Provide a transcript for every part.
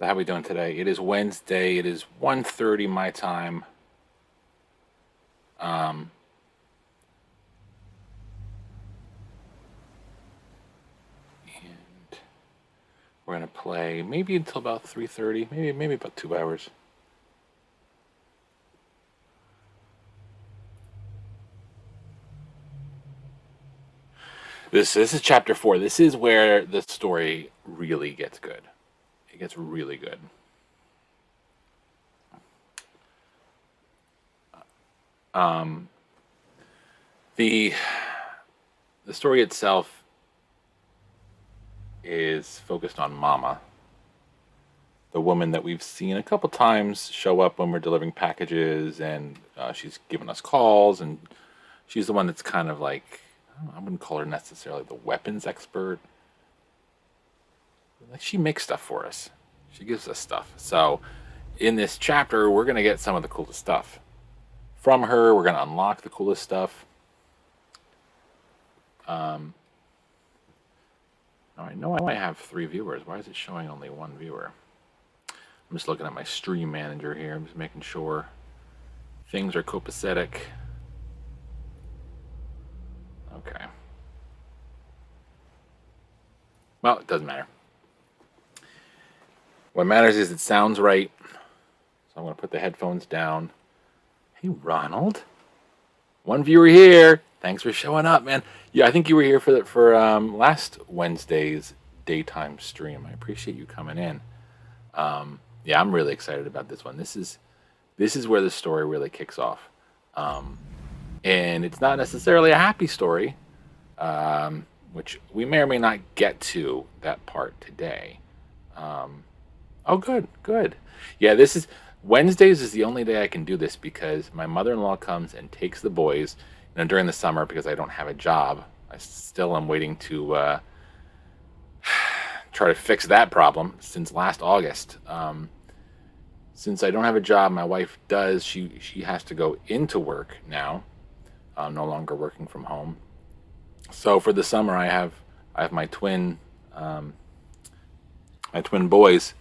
So how we doing today? It is Wednesday. It is 1:30 my time. Um, and we're gonna play maybe until about 3:30, maybe about 2 hours. This is chapter 4. This is where the story really gets good. It gets really good. Um, the the story itself is focused on Mama, the woman that we've seen a couple times show up when we're delivering packages, and she's given us calls, and she's the one that's kind of like, I wouldn't call her necessarily the weapons expert. Like, she makes stuff for us. She gives us stuff. So in this chapter, we're gonna get some of the coolest stuff from her. We're gonna unlock the coolest stuff. Um, I know I have 3 viewers. Why is it showing only 1 viewer? I'm just looking at my stream manager here. I'm just making sure things are copacetic. Okay. Well, it doesn't matter. What matters is it sounds right. So I'm going to put the headphones down. Hey, Ronald. 1 viewer here. Thanks for showing up, man. Yeah, I think you were here for last Wednesday's daytime stream. I appreciate you coming in. Yeah, I'm really excited about this one. This is where the story really kicks off. And it's not necessarily a happy story, which we may or may not get to that part today. Oh, good. Yeah, this is Wednesdays is the only day I can do this because my mother-in-law comes and takes the boys. During the summer, because I don't have a job, I still am waiting to try to fix that problem since last August. Since I don't have a job, my wife does. She has to go into work now. No longer working from home. So for the summer, I have my twin boys,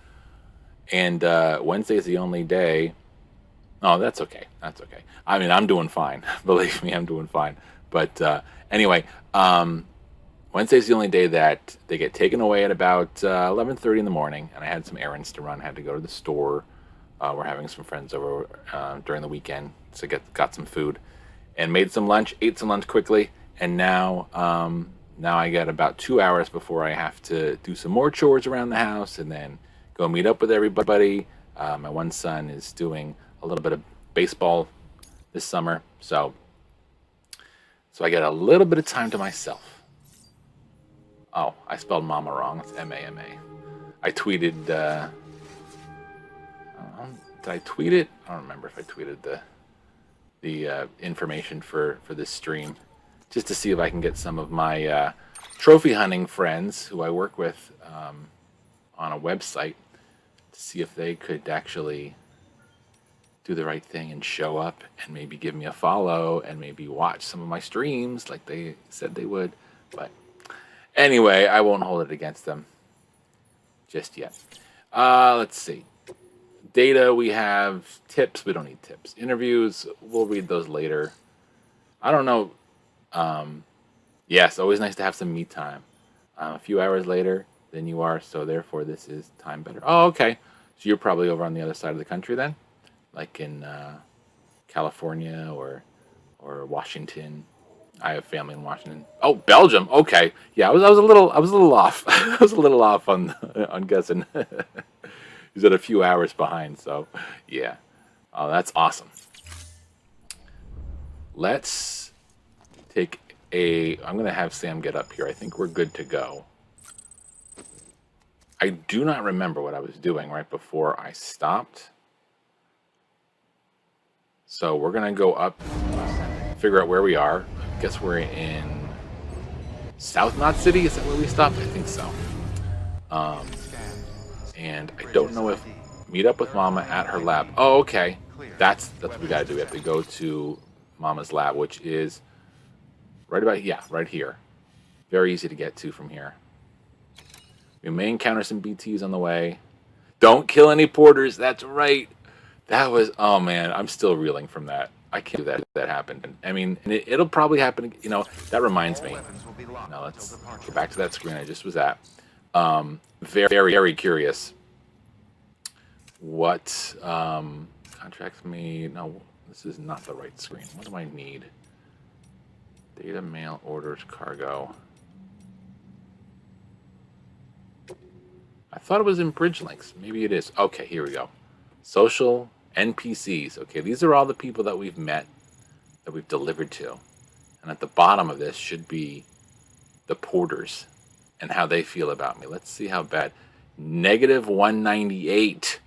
and Wednesday is the only day. Oh, that's okay. That's okay. I mean, I'm doing fine. Believe me, I'm doing fine. But anyway, Wednesday's the only day that they get taken away at about 11:30 in the morning, and I had some errands to run. I had to go to the store. We're having some friends over during the weekend, so got some food, and made some lunch. Ate some lunch quickly, and now I got about 2 hours before I have to do some more chores around the house, and then go meet up with everybody. My one son is doing a little bit of baseball this summer, so I get a little bit of time to myself. Oh, I spelled mama wrong. It's Mama. I tweeted. Did I tweet it? I don't remember if I tweeted the information for this stream, just to see if I can get some of my trophy hunting friends who I work with on a website to see if they could actually do the right thing and show up and maybe give me a follow and maybe watch some of my streams like they said they would. But anyway, I won't hold it against them just yet. Let's see. Data, we have tips. We don't need tips. Interviews, we'll read those later. I don't know. Yes, always nice to have some me time. A few hours later than you are, so therefore this is time better. Oh, okay. So you're probably over on the other side of the country then? Like in California or Washington. I have family in Washington. Oh, Belgium. Okay, yeah, I was a little off. I was a little off on guessing. He's at a few hours behind, so yeah. Oh, that's awesome. Let's take I'm gonna have Sam get up here. I think we're good to go. I do not remember what I was doing right before I stopped. So we're gonna go up, figure out where we are. I guess we're in South Knot City. Is that where we stopped? I think so. And I don't know if meet up with Mama at her lab. Oh, okay. That's what we gotta do. We have to go to Mama's lab, which is right here. Very easy to get to from here. We may encounter some BTs on the way. Don't kill any porters. That's right. That was, oh man, I'm still reeling from that. I can't believe that happened. I mean, and it'll probably happen. You know, that reminds me. Now let's go back to that screen I just was at. Very, very, very curious. What contracts me? No, this is not the right screen. What do I need? Data, mail, orders, cargo. I thought it was in bridge links. Maybe it is. Okay, here we go. Social NPCs. Okay, these are all the people that we've met, that we've delivered to. And at the bottom of this should be the porters and how they feel about me. Let's see how bad. Negative 198.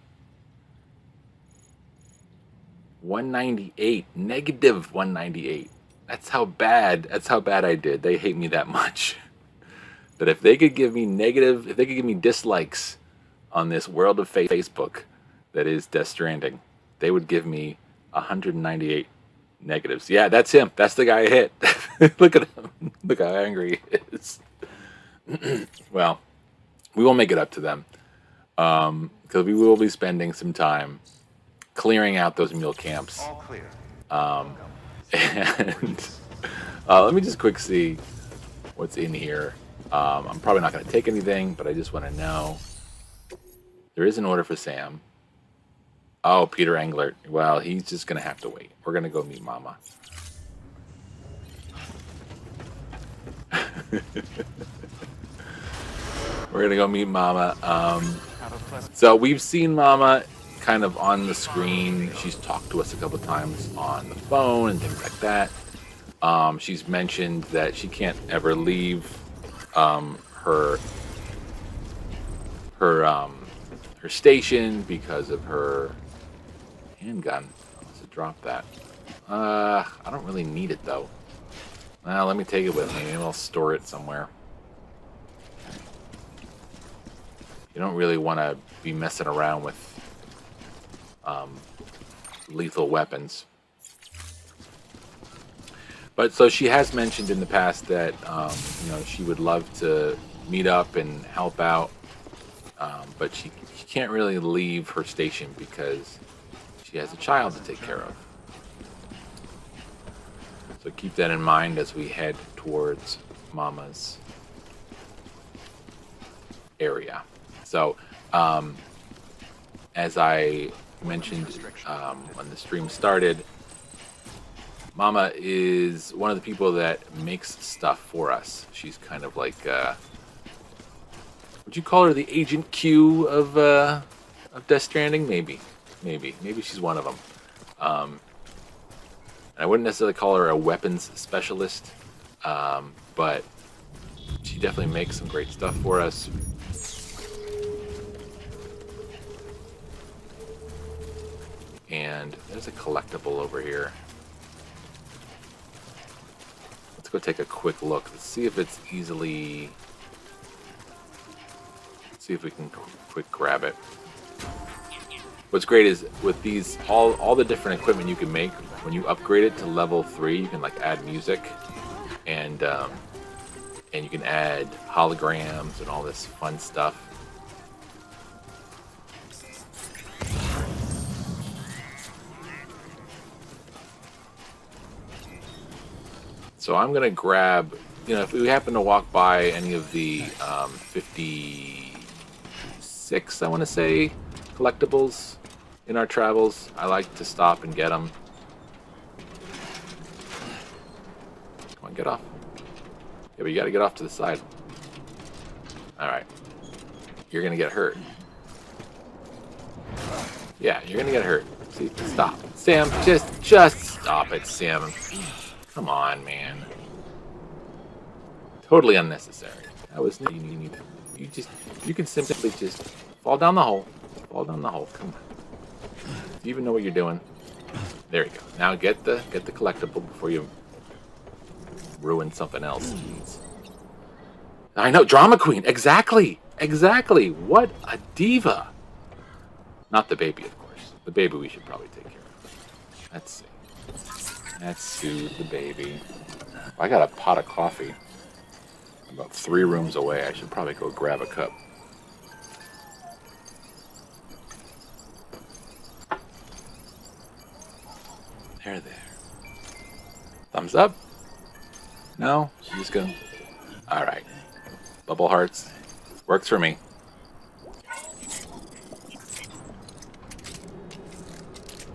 198. Negative 198. That's how bad I did. They hate me that much. But if they could give me negative, if they could give me dislikes on this world of Facebook that is Death Stranding, they would give me 198 negatives. Yeah, that's him. That's the guy I hit. Look at him. Look how angry he is. Well, we will make it up to them. Because we will be spending some time clearing out those mule camps. All clear. And let me just quick see what's in here. I'm probably not going to take anything, but I just want to know. There is an order for Sam. Oh, Peter Englert. Well, he's just going to have to wait. We're going to go meet Mama. We're going to go meet Mama. So we've seen Mama kind of on the screen. She's talked to us a couple times on the phone and things like that. She's mentioned that she can't ever leave her station because of her handgun. Let's drop that. I don't really need it though. Well, let me take it with me. Maybe I'll store it somewhere. You don't really want to be messing around with lethal weapons. But so she has mentioned in the past that she would love to meet up and help out, but she can't really leave her station because she has a child to take care of. So keep that in mind as we head towards Mama's area. So as I mentioned when the stream started, Mama is one of the people that makes stuff for us. She's kind of like, would you call her the Agent Q of Death Stranding? Maybe she's one of them. I wouldn't necessarily call her a weapons specialist, but she definitely makes some great stuff for us. And there's a collectible over here. Let's go take a quick look. Let's see if it's easily... see if we can quick grab it. What's great is with these, all the different equipment you can make, when you upgrade it to level 3, you can like add music and you can add holograms and all this fun stuff. So I'm gonna grab, if we happen to walk by any of the 56, I want to say, collectibles in our travels, I like to stop and get them. Come on, get off. Yeah, but you gotta get off to the side. Alright. You're gonna get hurt. Yeah, you're gonna get hurt. See, stop. Sam, just stop it, Sam. Come on, man. Totally unnecessary. That was you can simply just fall down the hole. Fall down the hole. Come on. Do you even know what you're doing? There you go. Now get the collectible before you ruin something else. Jeez. I know, drama queen. Exactly. What a diva. Not the baby, of course. The baby we should probably take care of. Let's see. Let's soothe the baby. I got a pot of coffee about 3 rooms away. I should probably go grab a cup. There, there. Thumbs up? No? She's just gonna... Alright. Bubble hearts. Works for me.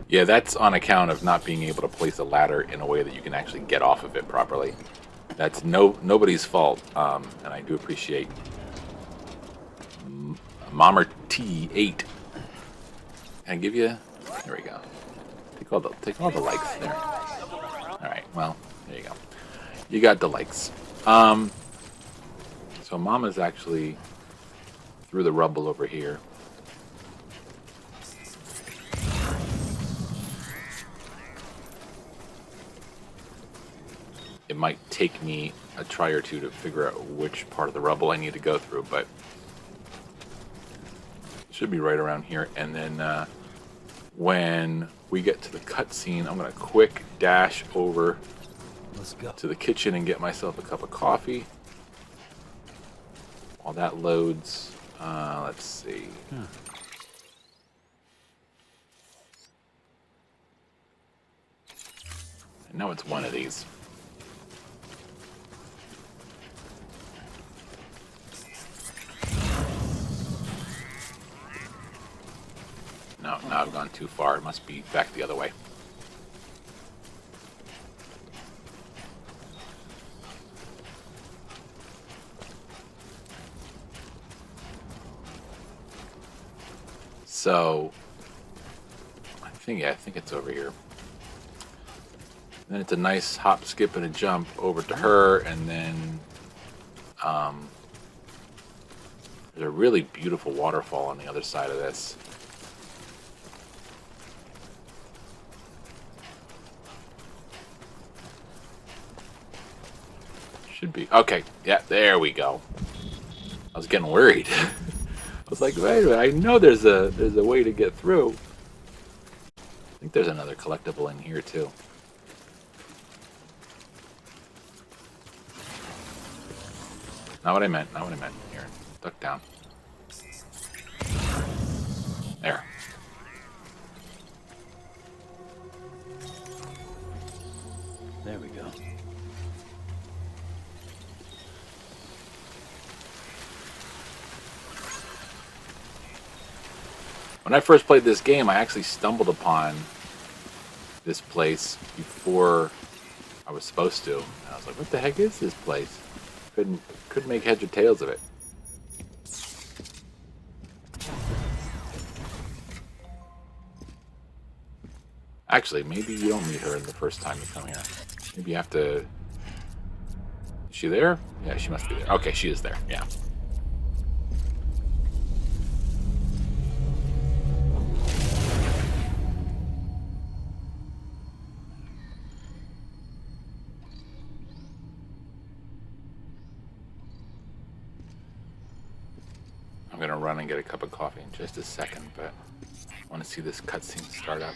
Yeah, that's on account of not being able to place a ladder in a way that you can actually get off of it properly. That's nobody's fault, and I do appreciate Mommer T8. Can I give you? There we go. Take all the likes there. All right. Well, there you go. You got the likes. So Mama's actually through the rubble over here. It might take me a try or two to figure out which part of the rubble I need to go through, but it should be right around here. And then when we get to the cutscene, I'm going to quick dash over to the kitchen and get myself a cup of coffee. While that loads, let's see. I know it's one of these. No, now I've gone too far. It must be back the other way. So, I think it's over here. Then it's a nice hop, skip, and a jump over to her, and then there's a really beautiful waterfall on the other side of this. Should be. Okay, yeah, there we go. I was getting worried. I was like, wait a minute, I know there's a way to get through. I think there's another collectible in here too. Not what I meant. Here, duck down. There. There we go. When I first played this game, I actually stumbled upon this place before I was supposed to. And I was like, what the heck is this place? Couldn't make heads or tails of it. Actually, maybe you don't meet her the first time you come here. Maybe you have to... Is she there? Yeah, she must be there. Okay, she is there. Yeah. I'm going to run and get a cup of coffee in just a second, but I want to see this cutscene start up.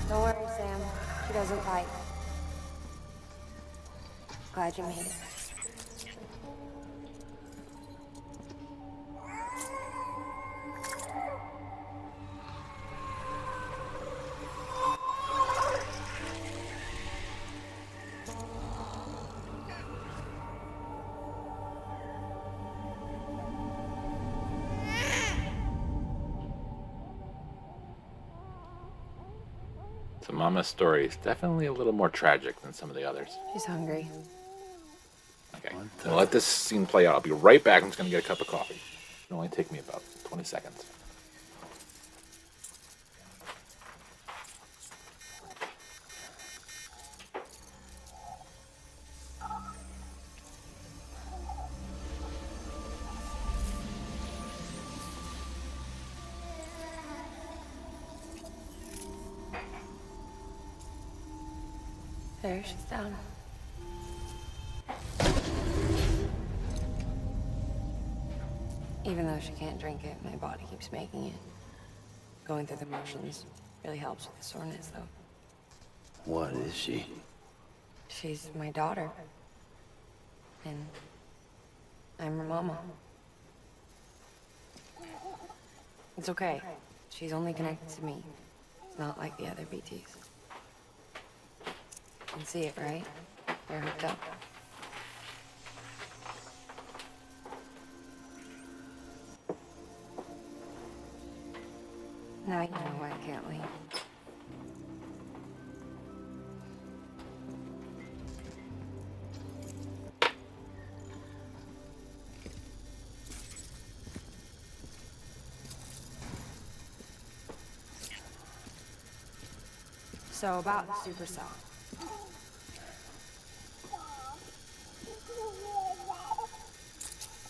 Don't worry, Sam. She doesn't bite. Glad you made it. So Mama's story is definitely a little more tragic than some of the others. She's hungry. Okay, so let this scene play out. I'll be right back. I'm just going to get a cup of coffee. It'll only take me about 20 seconds. There, she's down. Even though she can't drink it, my body keeps making it. Going through the motions really helps with the soreness, though. What is she? She's my daughter. And I'm her mama. It's okay. She's only connected to me. It's not like the other BTs. You can see it, right? They're hooked up. Now you know why I can't leave. So about the supercell.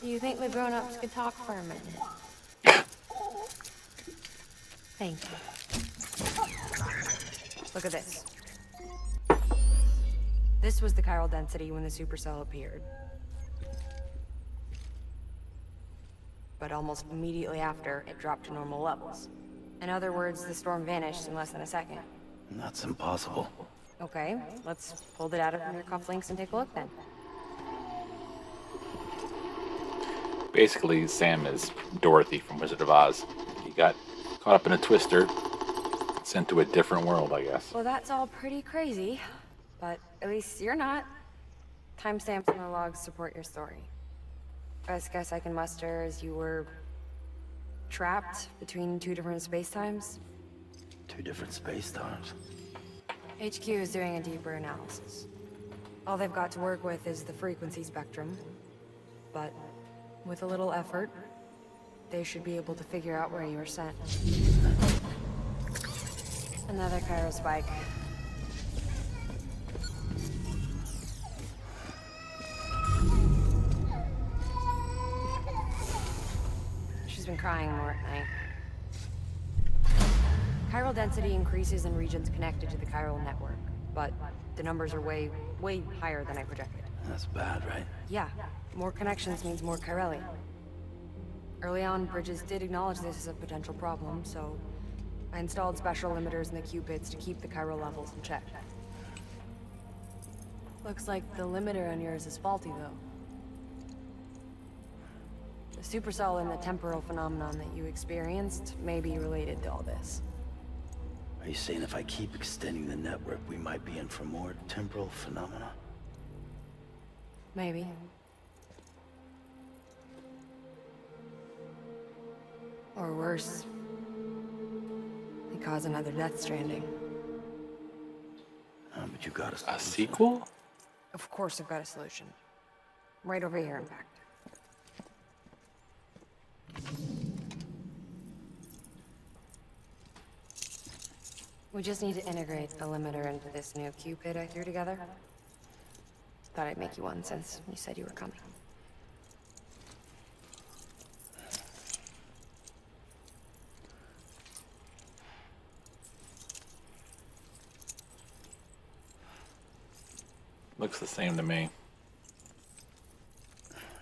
Do you think the grown-ups could talk for a minute? Thank you. Look at this. This was the chiral density when the supercell appeared. But almost immediately after, it dropped to normal levels. In other words, the storm vanished in less than a second. That's impossible. Okay, let's pull it out of your cufflinks and take a look then. Basically, Sam is Dorothy from Wizard of Oz. He got caught up in a twister, sent to a different world, I guess. Well, that's all pretty crazy, but at least you're not. Timestamps and the logs support your story. Best guess I can muster is you were trapped between two different spacetimes. Two different space times. HQ is doing a deeper analysis. All they've got to work with is the frequency spectrum, but with a little effort, they should be able to figure out where you were sent. Another chiral spike. She's been crying more at night. Chiral density increases in regions connected to the chiral network, but the numbers are way higher than I projected. That's bad, right? Yeah, more connections means more chirali. Early on, Bridges did acknowledge this as a potential problem, so I installed special limiters in the Cupids to keep the chiral levels in check. Looks like the limiter on yours is faulty, though. The supercell and the temporal phenomenon that you experienced may be related to all this. Are you saying if I keep extending the network, we might be in for more temporal phenomena? Maybe. Or worse, they cause another death stranding. But you got us A sequel? Of course I've got a solution. Right over here, in fact. We just need to integrate a limiter into this new Cupid I threw together. Thought I'd make you one since you said you were coming. Looks the same to me.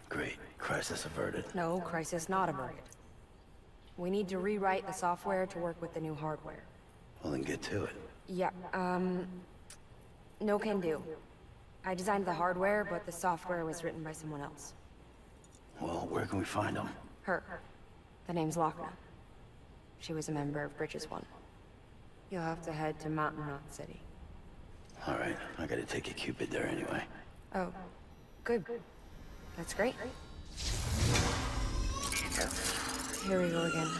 Great. Crisis averted. No, crisis not averted. We need to rewrite the software to work with the new hardware. Well, then get to it. Yeah, no can do. I designed the hardware, but the software was written by someone else. Well, where can we find them? Her. The name's Lochna. She was a member of Bridges 1. You'll have to head to Mountain Knot City. All right, I gotta take a Cupid there anyway. Oh, good. That's great. Here we go again.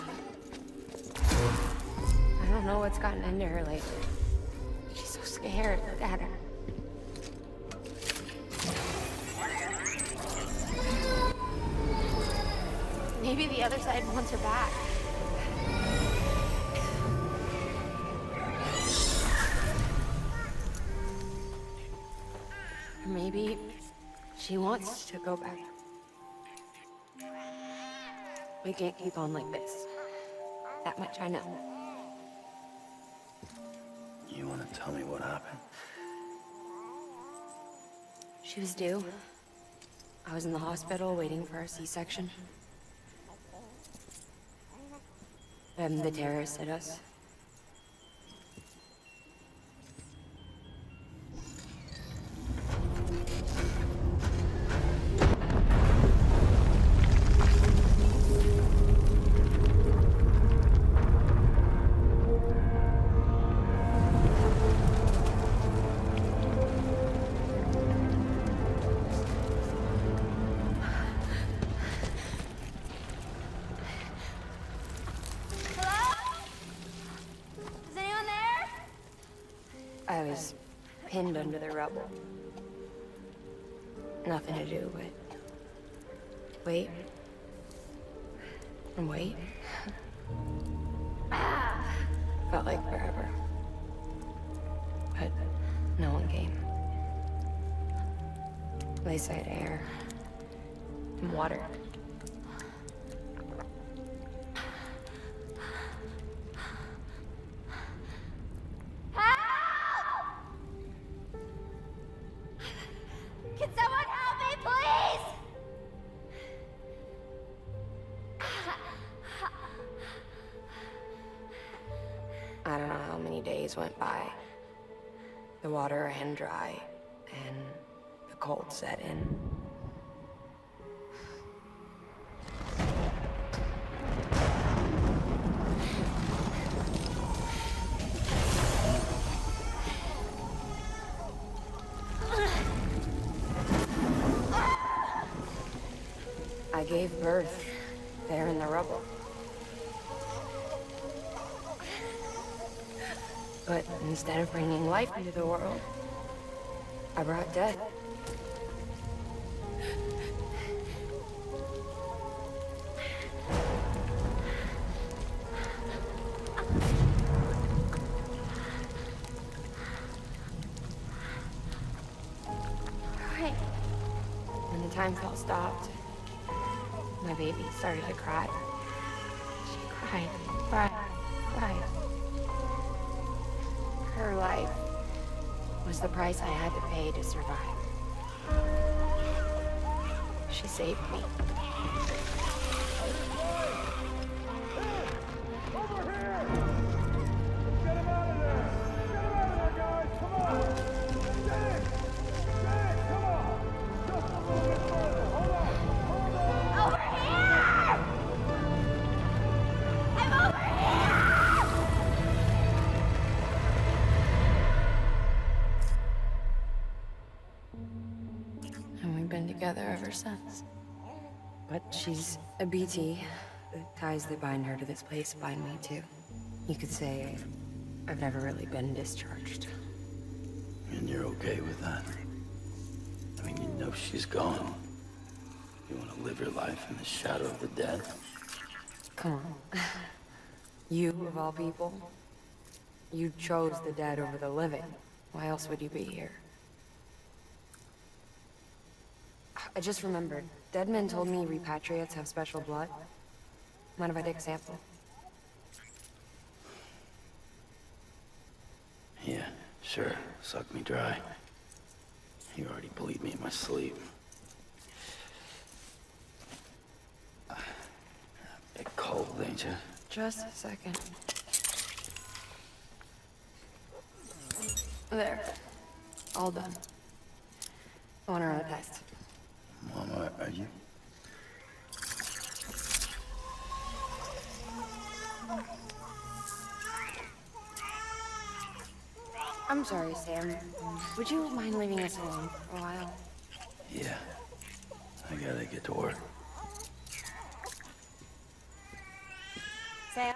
I don't know what's gotten into her lately. She's so scared. Look at her. Maybe the other side wants her back. Or maybe she wants to go back. We can't keep on like this. That much I know. You wanna tell me what happened? She was due. I was in the hospital waiting for a C-section. And the terrorists hit us. I was pinned under the rubble. Nothing to do but wait and wait. Felt like forever. But no one came. They said air and water. Can someone help me, please? I don't know how many days went by. The water ran dry, and the cold set in. I gave birth there in the rubble. But instead of bringing life into the world, I brought death. Right. When the time felt stopped, my baby started to cry. She cried, cried, cried. Her life was the price I had to pay to survive. She saved me. Over here! I'm over here! And we've been together ever since. But she's a BT. The ties that bind her to this place bind me too. You could say I've never really been discharged. And you're okay with that? I mean, you know she's gone. You want to live your life in the shadow of the dead? Come on. You, of all people, you chose the dead over the living. Why else would you be here? I just remembered. Dead men told me repatriates have special blood. Mind if I take a sample? Yeah, sure. Suck me dry. You already believe me in my sleep. Bit cold, ain't you? Just a second. There. All done. I want to run a test. Mama, are you? I'm sorry, Sam. Would you mind leaving us alone for a while? Yeah. I gotta get to work. Sam?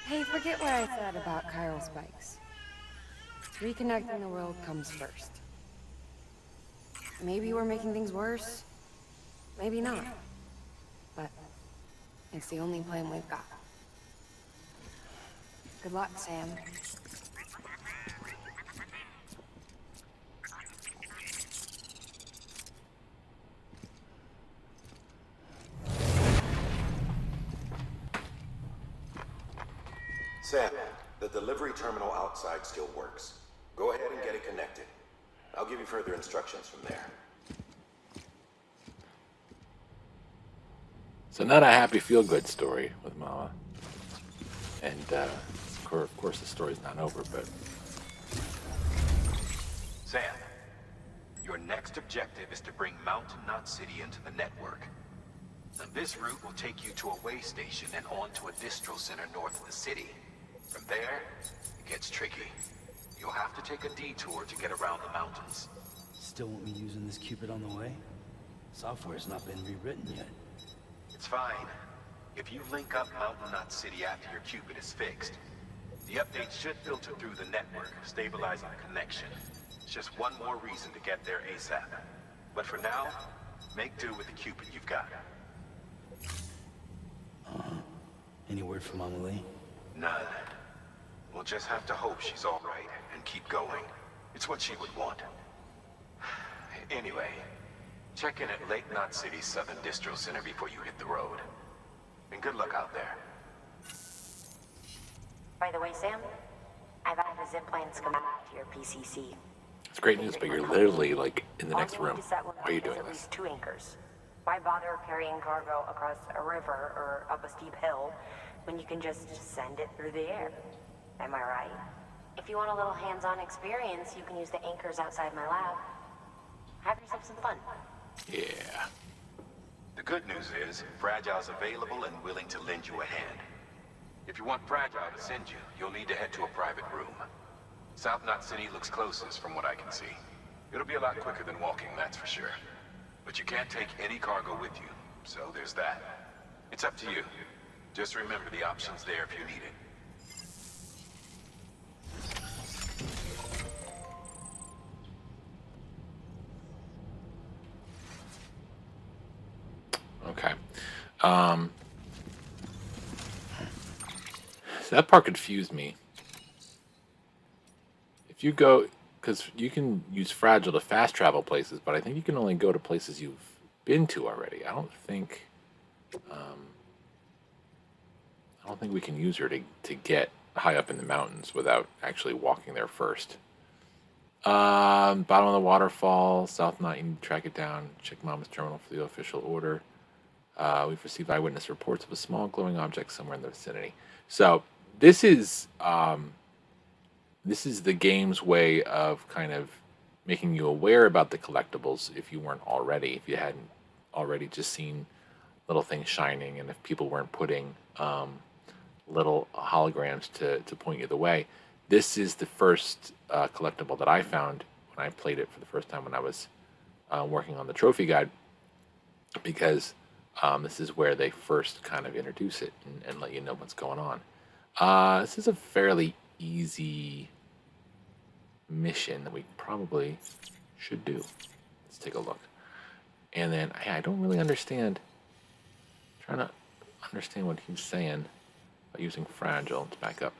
Hey, forget what I said about chiral spikes. Reconnecting the world comes first. Maybe we're making things worse. Maybe not. But it's the only plan we've got. Good luck, Sam. Sam, the delivery terminal outside still works. Go ahead and get it connected. I'll give you further instructions from there. So not a happy feel-good story with Mama. And of course, the story's not over, but Sam, your next objective is to bring Mountain Knot City into the network. And this route will take you to a way station and on to a distro center north of the city. From there, it gets tricky. You'll have to take a detour to get around the mountains. Still won't be using this Cupid on the way? Software's not been rewritten yet. It's fine. If you link up Mountain Knot City after your Cupid is fixed, the updates should filter through the network, stabilizing the connection. It's just one more reason to get there ASAP. But for now, make do with the Cupid you've got. Any word from Mama Lee? None. We'll just have to hope she's all right and keep going. It's what she would want. Anyway, check in at Lake Knot City's Southern Distro Center before you hit the road. And good luck out there. By the way, Sam, I've added a zipline schematic to your PCC. it's great news. But you're literally like in the next All you room. need to set one Why are you up is doing at this? least 2 anchors. Why bother carrying cargo across a river or up a steep hill when you can just send it through the air? Am I right? If you want a little hands-on experience, you can use the anchors outside my lab. Have yourself some fun. Yeah. The good news is, Fragile's available and willing to lend you a hand. If you want Fragile to send you, you'll need to head to a private room. South Knot City looks closest from what I can see. It'll be a lot quicker than walking, that's for sure. But you can't take any cargo with you, so there's that. It's up to you. Just remember the option's there if you need it. Okay. So that part confused me. If you go, because you can use Fragile to fast travel places, but I think you can only go to places you've been to already. I don't think we can use her to get high up in the mountains without actually walking there first. Bottom of the waterfall, South Knot, you need to track it down. Check Mama's terminal for the official order. We've received eyewitness reports of a small glowing object somewhere in the vicinity. So this is the game's way of kind of making you aware about the collectibles if you weren't already, if you hadn't already just seen little things shining, and if people weren't putting little holograms to point you the way. This is the first collectible that I found when I played it for the first time when I was working on the trophy guide, because this is where they first kind of introduce it and let you know what's going on. This is a fairly easy mission that we probably should do. Let's take a look. And then I don't really understand. I'm trying to understand what he's saying about using Fragile. Let's back up.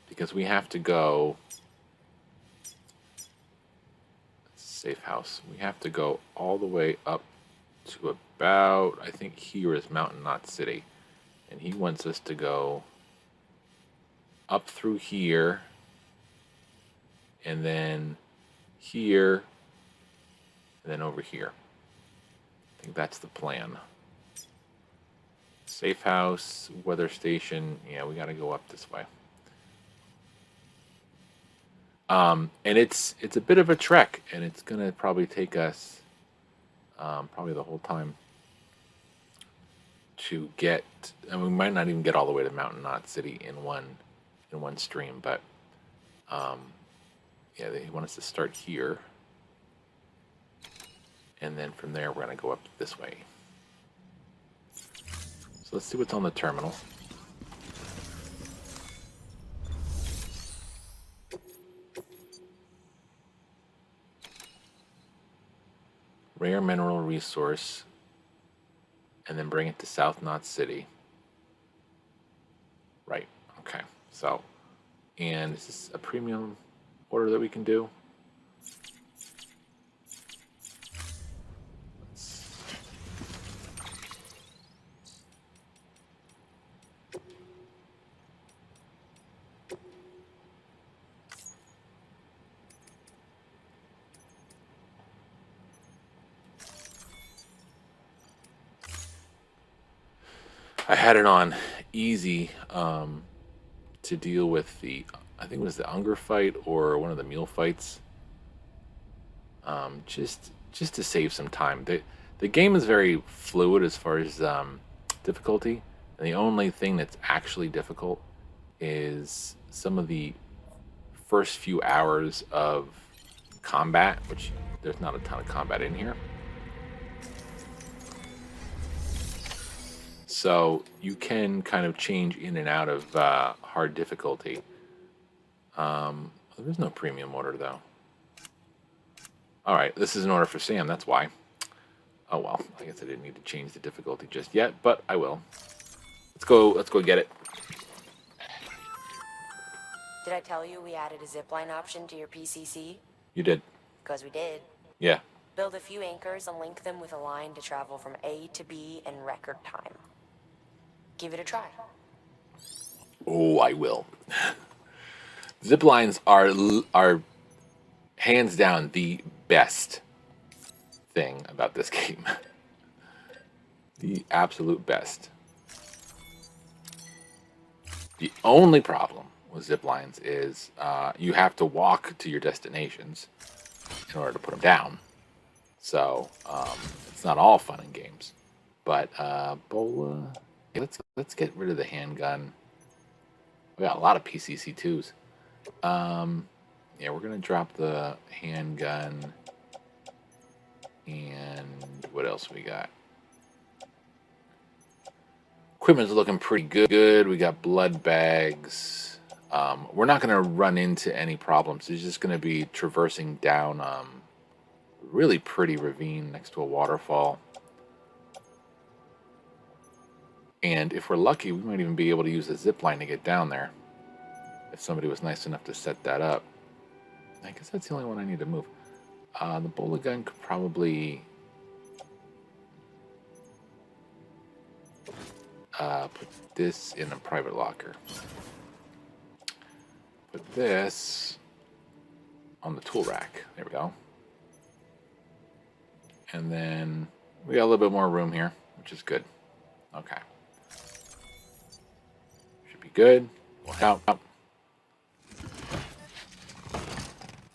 Because we have to go. Safe house. We have to go all the way up to about, I think here is Mountain Knot City. And he wants us to go up through here, and then here, and then over here. I think that's the plan. Safe house, weather station. Yeah, we got to go up this way. And it's a bit of a trek, and it's gonna probably take us probably the whole time to get. And we might not even get all the way to Mountain Knot City in one stream, but yeah, they want us to start here, and then from there we're gonna go up this way. So let's see what's on the terminal. Rare mineral resource, and then bring it to South Knot City. Right, okay. So, and is this a premium order that we can do? I had it on easy to deal with I think it was the Unger fight or one of the mule fights. Just to save some time. The game is very fluid as far as difficulty, and the only thing that's actually difficult is some of the first few hours of combat, which there's not a ton of combat in here. So you can kind of change in and out of hard difficulty. There is no premium order though. All right, this is an order for Sam. That's why. Oh well, I guess I didn't need to change the difficulty just yet, but I will. Let's go. Let's go get it. Did I tell you we added a zipline option to your PCC? You did. Because we did. Yeah. Build a few anchors and link them with a line to travel from A to B in record time. Give it a try. Oh, I will. Zip lines are hands down the best thing about this game. The absolute best. The only problem with zip lines is you have to walk to your destinations in order to put them down. So it's not all fun and games. But Bola, let's get rid of the handgun. We got a lot of PCC2s. Yeah, we're gonna drop the handgun. And what else we got? Equipment's looking pretty good. We got blood bags. We're not gonna run into any problems. It's just gonna be traversing down really pretty ravine next to a waterfall. And if we're lucky, we might even be able to use a zip line to get down there. If somebody was nice enough to set that up. I guess that's the only one I need to move. The Bola gun could probably put this in a private locker. Put this on the tool rack. There we go. And then we got a little bit more room here, which is good. Okay. Should be good. Out.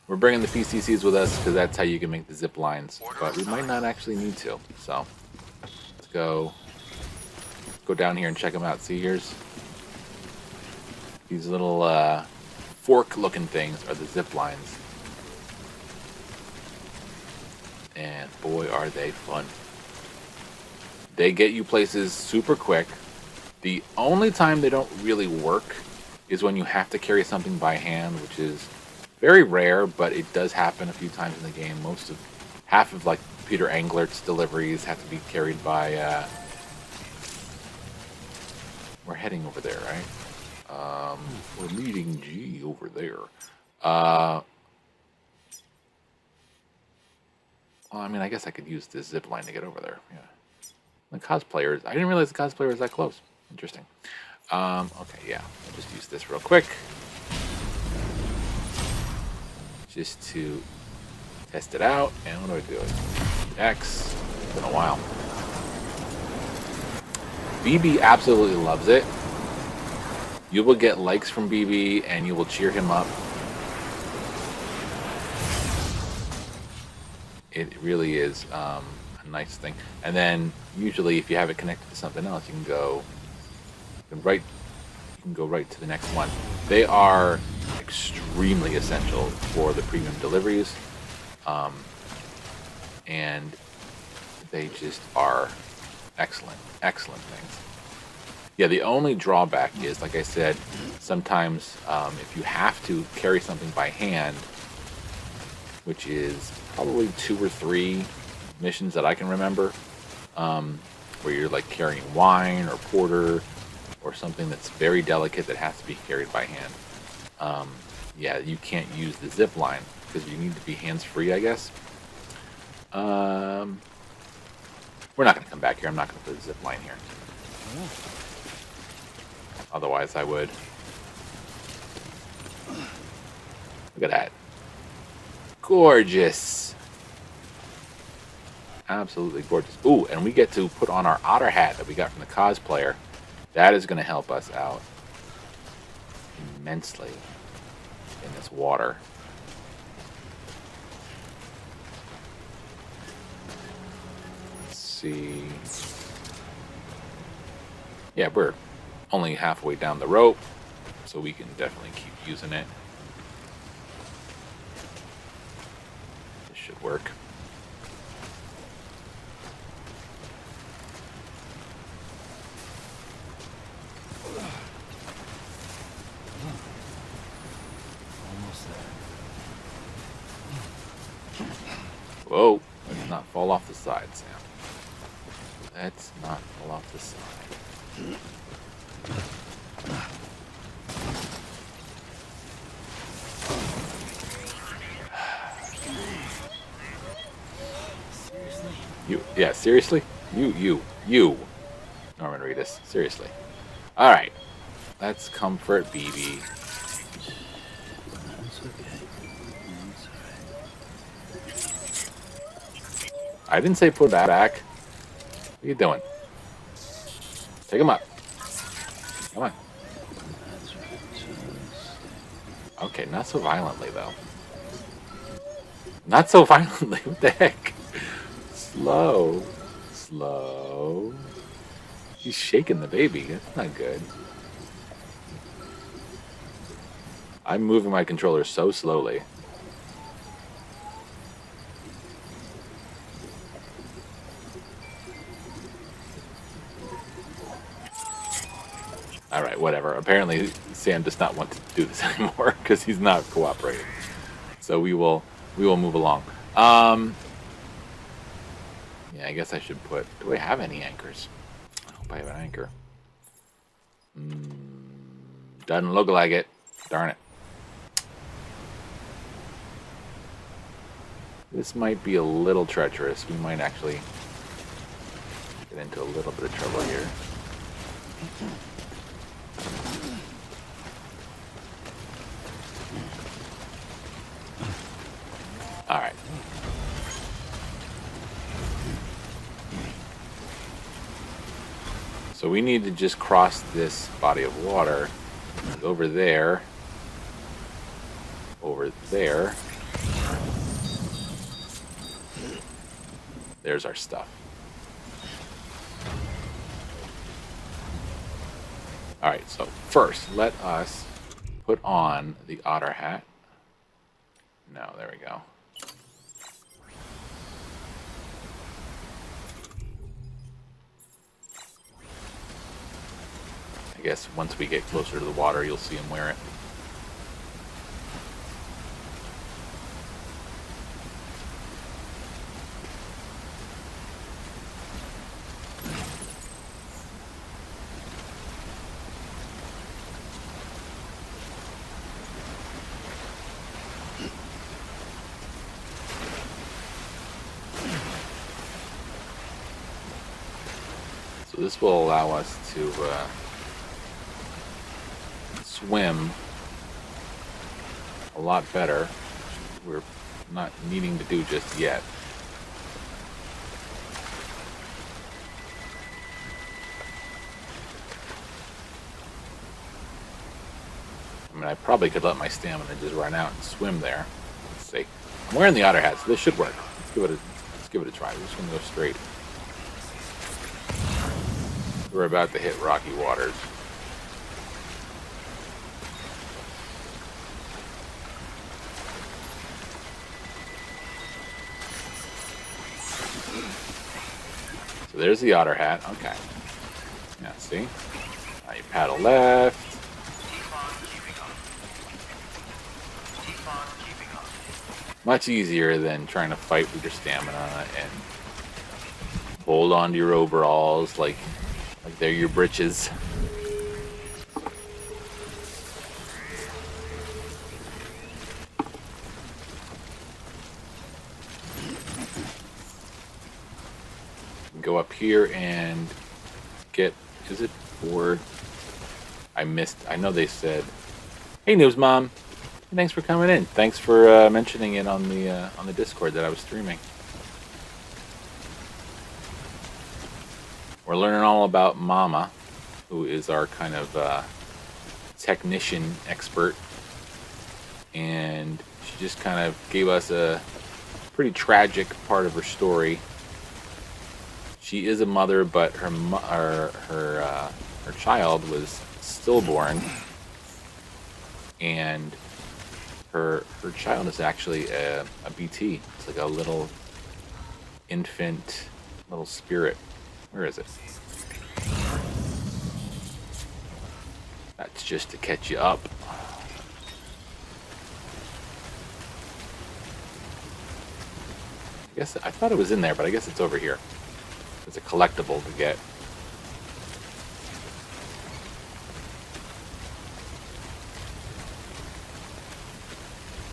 We're bringing the PCCs with us because that's how you can make the zip lines. But we might not actually need to. So let's go down here and check them out. See, here's these little fork-looking things are the zip lines. And boy, are they fun. They get you places super quick. The only time they don't really work is when you have to carry something by hand, which is very rare, but it does happen a few times in the game. Half of like Peter Anglert's deliveries have to be carried by. We're heading over there, right? We're meeting G over there. Well, I mean, I guess I could use this zip line to get over there. Yeah. The cosplayers. I didn't realize the cosplayer was that close. Interesting. Okay, yeah. I'll just use this real quick. Just to test it out. And what do I do? X. It's been a while. BB absolutely loves it. You will get likes from BB and you will cheer him up. It really is a nice thing. And then usually if you have it connected to something else, you can go right to the next one. They are extremely essential for the premium deliveries, and they just are excellent things. Yeah, the only drawback is, like I said, sometimes if you have to carry something by hand, which is probably 2 or 3 missions that I can remember, where you're like carrying wine or porter or something that's very delicate that has to be carried by hand. Yeah, you can't use the zip line because you need to be hands-free, I guess. We're not going to come back here. I'm not going to put a zip line here. Otherwise, I would. Look at that. Gorgeous. Absolutely gorgeous. Ooh, and we get to put on our otter hat that we got from the cosplayer. That is going to help us out immensely in this water. Let's see. Yeah, we're only halfway down the rope, so we can definitely keep using it. This should work. Almost there. Whoa, let's not fall off the side, Sam. Let's not fall off the side. Seriously? Yeah, seriously? You. Norman Reedus, seriously. Alright, let's comfort BB. That's okay. That's alright. I didn't say put that back. What are you doing? Take him up. Come on. That's right. Just Okay, not so violently, though. Not so violently. What the heck? Slow. Slow. He's shaking the baby. That's not good. I'm moving my controller so slowly. Alright, whatever. Apparently, Sam does not want to do this anymore because he's not cooperating. So we will move along. Yeah, I guess I should put... Do I have any anchors? I hope I have an anchor. Doesn't look like it. Darn it. This might be a little treacherous. We might actually get into a little bit of trouble here. All right. So we need to just cross this body of water over there. Over there. There's our stuff. All right, so first, let us put on the otter hat. No, there we go. I guess once we get closer to the water, you'll see him wear it. So this will allow us to swim a lot better. We're not needing to do just yet. I mean, I probably could let my stamina just run out and swim there. Let's see. I'm wearing the otter hat, so this should work. Let's give it a try. We're just gonna go straight. We're about to hit rocky waters. So there's the otter hat. Okay. Yeah, see? Now you paddle left. Much easier than trying to fight with your stamina and hold on to your overalls like they're your britches. Go up here and get, is it board? I missed, I know they said, hey Noob's mom, thanks for coming in. Thanks for mentioning it on the Discord that I was streaming. We're learning all about Mama who is our kind of technician expert, and she just kind of gave us a pretty tragic part of her story. She is a mother, but her child was stillborn, and her child is actually a BT. It's like a little infant, little spirit. Where is it? That's just to catch you up. I thought it was in there, but I guess it's over here. It's a collectible to get.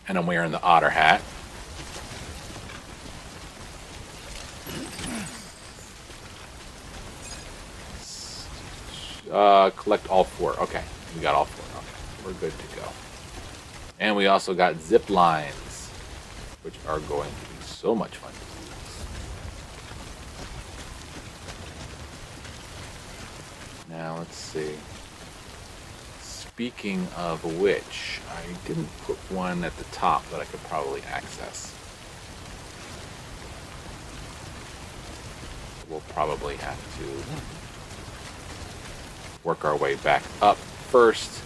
And I'm wearing the otter hat. Collect all 4. Okay, we got all 4. Okay, we're good to go. And we also got zip lines, which are going to be so much fun. Now let's see. Speaking of which, I didn't put one at the top that I could probably access. We'll probably have to work our way back up first.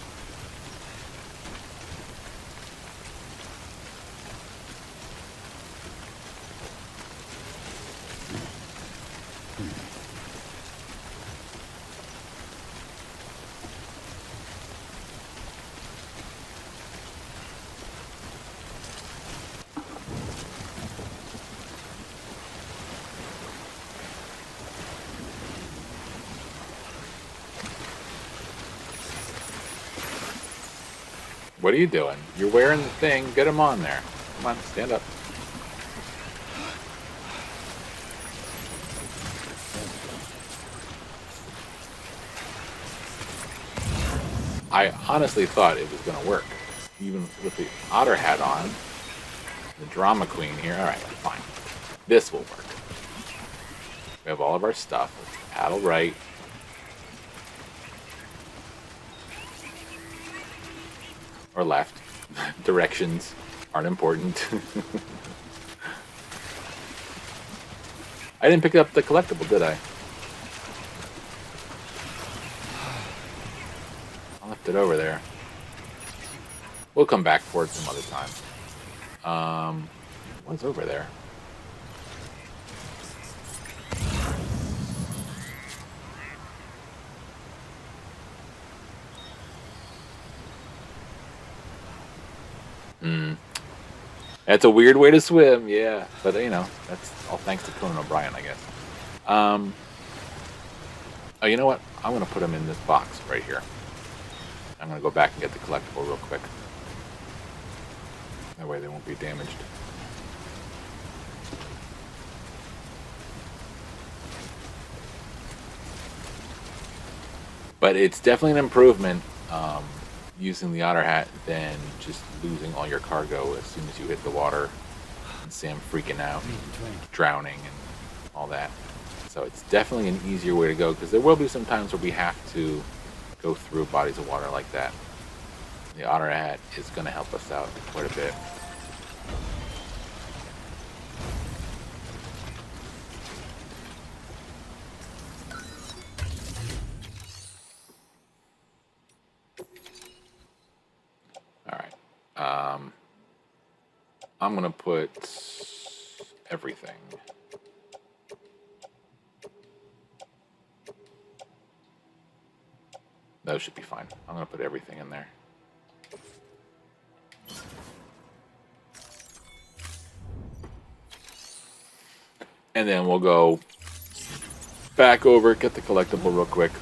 What are you doing? You're wearing the thing. Get him on there. Come on, stand up. I honestly thought it was going to work. Even with the otter hat on. The drama queen here. Alright, fine. This will work. We have all of our stuff. Let's paddle right. Or left. Directions aren't important. I didn't pick up the collectible, did I? I left it over there. We'll come back for it some other time. What's over there? That's a weird way to swim, yeah. But, you know, that's all thanks to Conan O'Brien, I guess. Oh, you know what? I'm going to put them in this box right here. I'm going to go back and get the collectible real quick. That way they won't be damaged. But it's definitely an improvement using the otter hat than just losing all your cargo as soon as you hit the water and Sam freaking out, drowning and all that. So it's definitely an easier way to go, because there will be some times where we have to go through bodies of water like that. The otter hat is going to help us out quite a bit. I'm going to put everything. That should be fine. I'm going to put everything in there. And then we'll go back over, get the collectible real quick.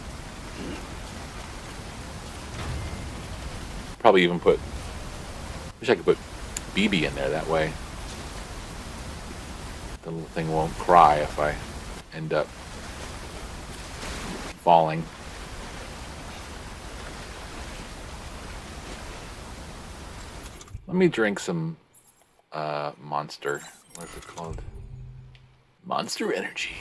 Probably even put... Wish I could put BB in there, that way the little thing won't cry if I end up falling. Let me drink some Monster. What's it called? Monster Energy.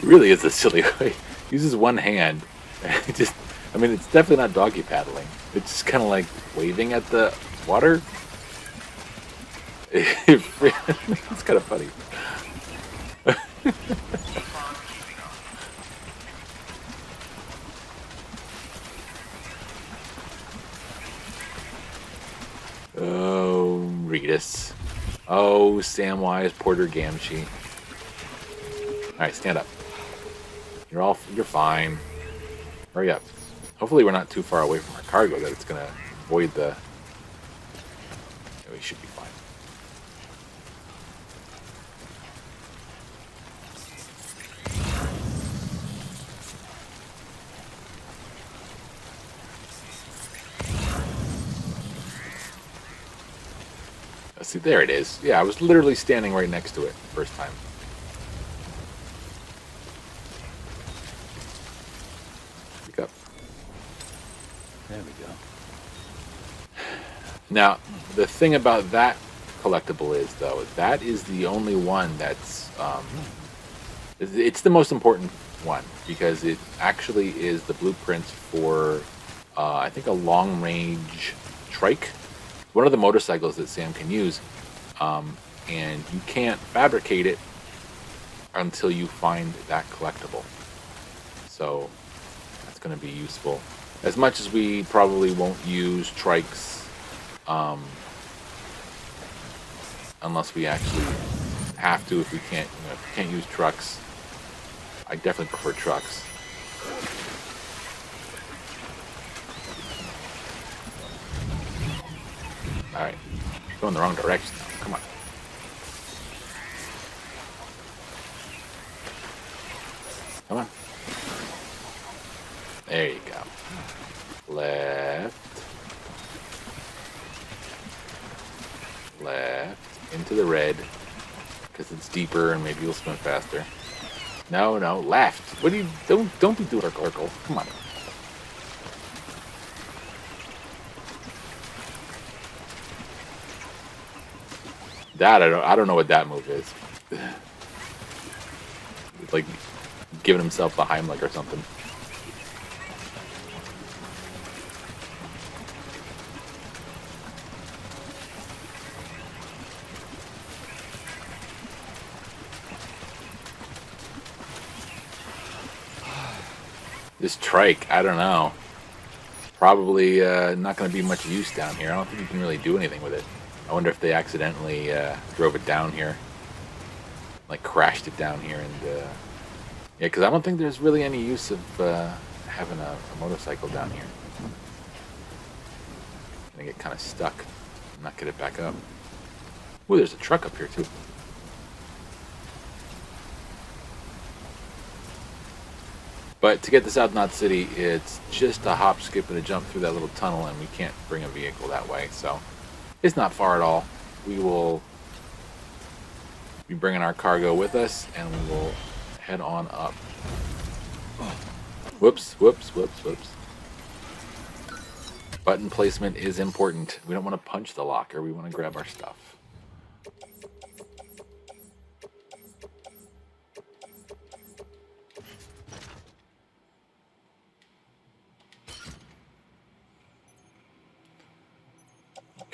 really is a silly way. Uses one hand. Just, I mean, it's definitely not doggy paddling. It's just kind of like waving at the water. It's kind of funny. Oh, Reedus. Oh, Samwise Porter Gamgee. All right, stand up. You're fine. Hurry up. Hopefully we're not too far away from our cargo that it's gonna avoid the... Yeah, we should be fine. See, there it is. Yeah, I was literally standing right next to it the first time. Pick up. There we go. Now, the thing about that collectible is, though, that is the only one that's... it's the most important one, because it actually is the blueprints for, I think, a long-range trike. One of the motorcycles that Sam can use, and you can't fabricate it until you find that collectible. So that's going to be useful. As much as we probably won't use trikes, unless we actually have to. If we can't, if we can't use trucks, I definitely prefer trucks. All right, going the wrong direction now. Come on. Come on. There you go. Left. Left. Into the red. Because it's deeper and maybe you'll swim faster. No, left. What do you... Don't be doing a circle. Come on. That, I don't know what that move is. It's like giving himself the Heimlich or something. This trike, I don't know. Probably not going to be much use down here. I don't think you can really do anything with it. I wonder if they accidentally drove it down here. Like crashed it down here. And yeah, because I don't think there's really any use of having a motorcycle down here. Gonna get kind of stuck and not get it back up. Ooh, there's a truck up here too. But to get to South Knot City, it's just a hop, skip, and a jump through that little tunnel, and we can't bring a vehicle that way, so it's not far at all. We will be bringing our cargo with us, and we will head on up. Whoops. Button placement is important. We don't want to punch the locker. We want to grab our stuff.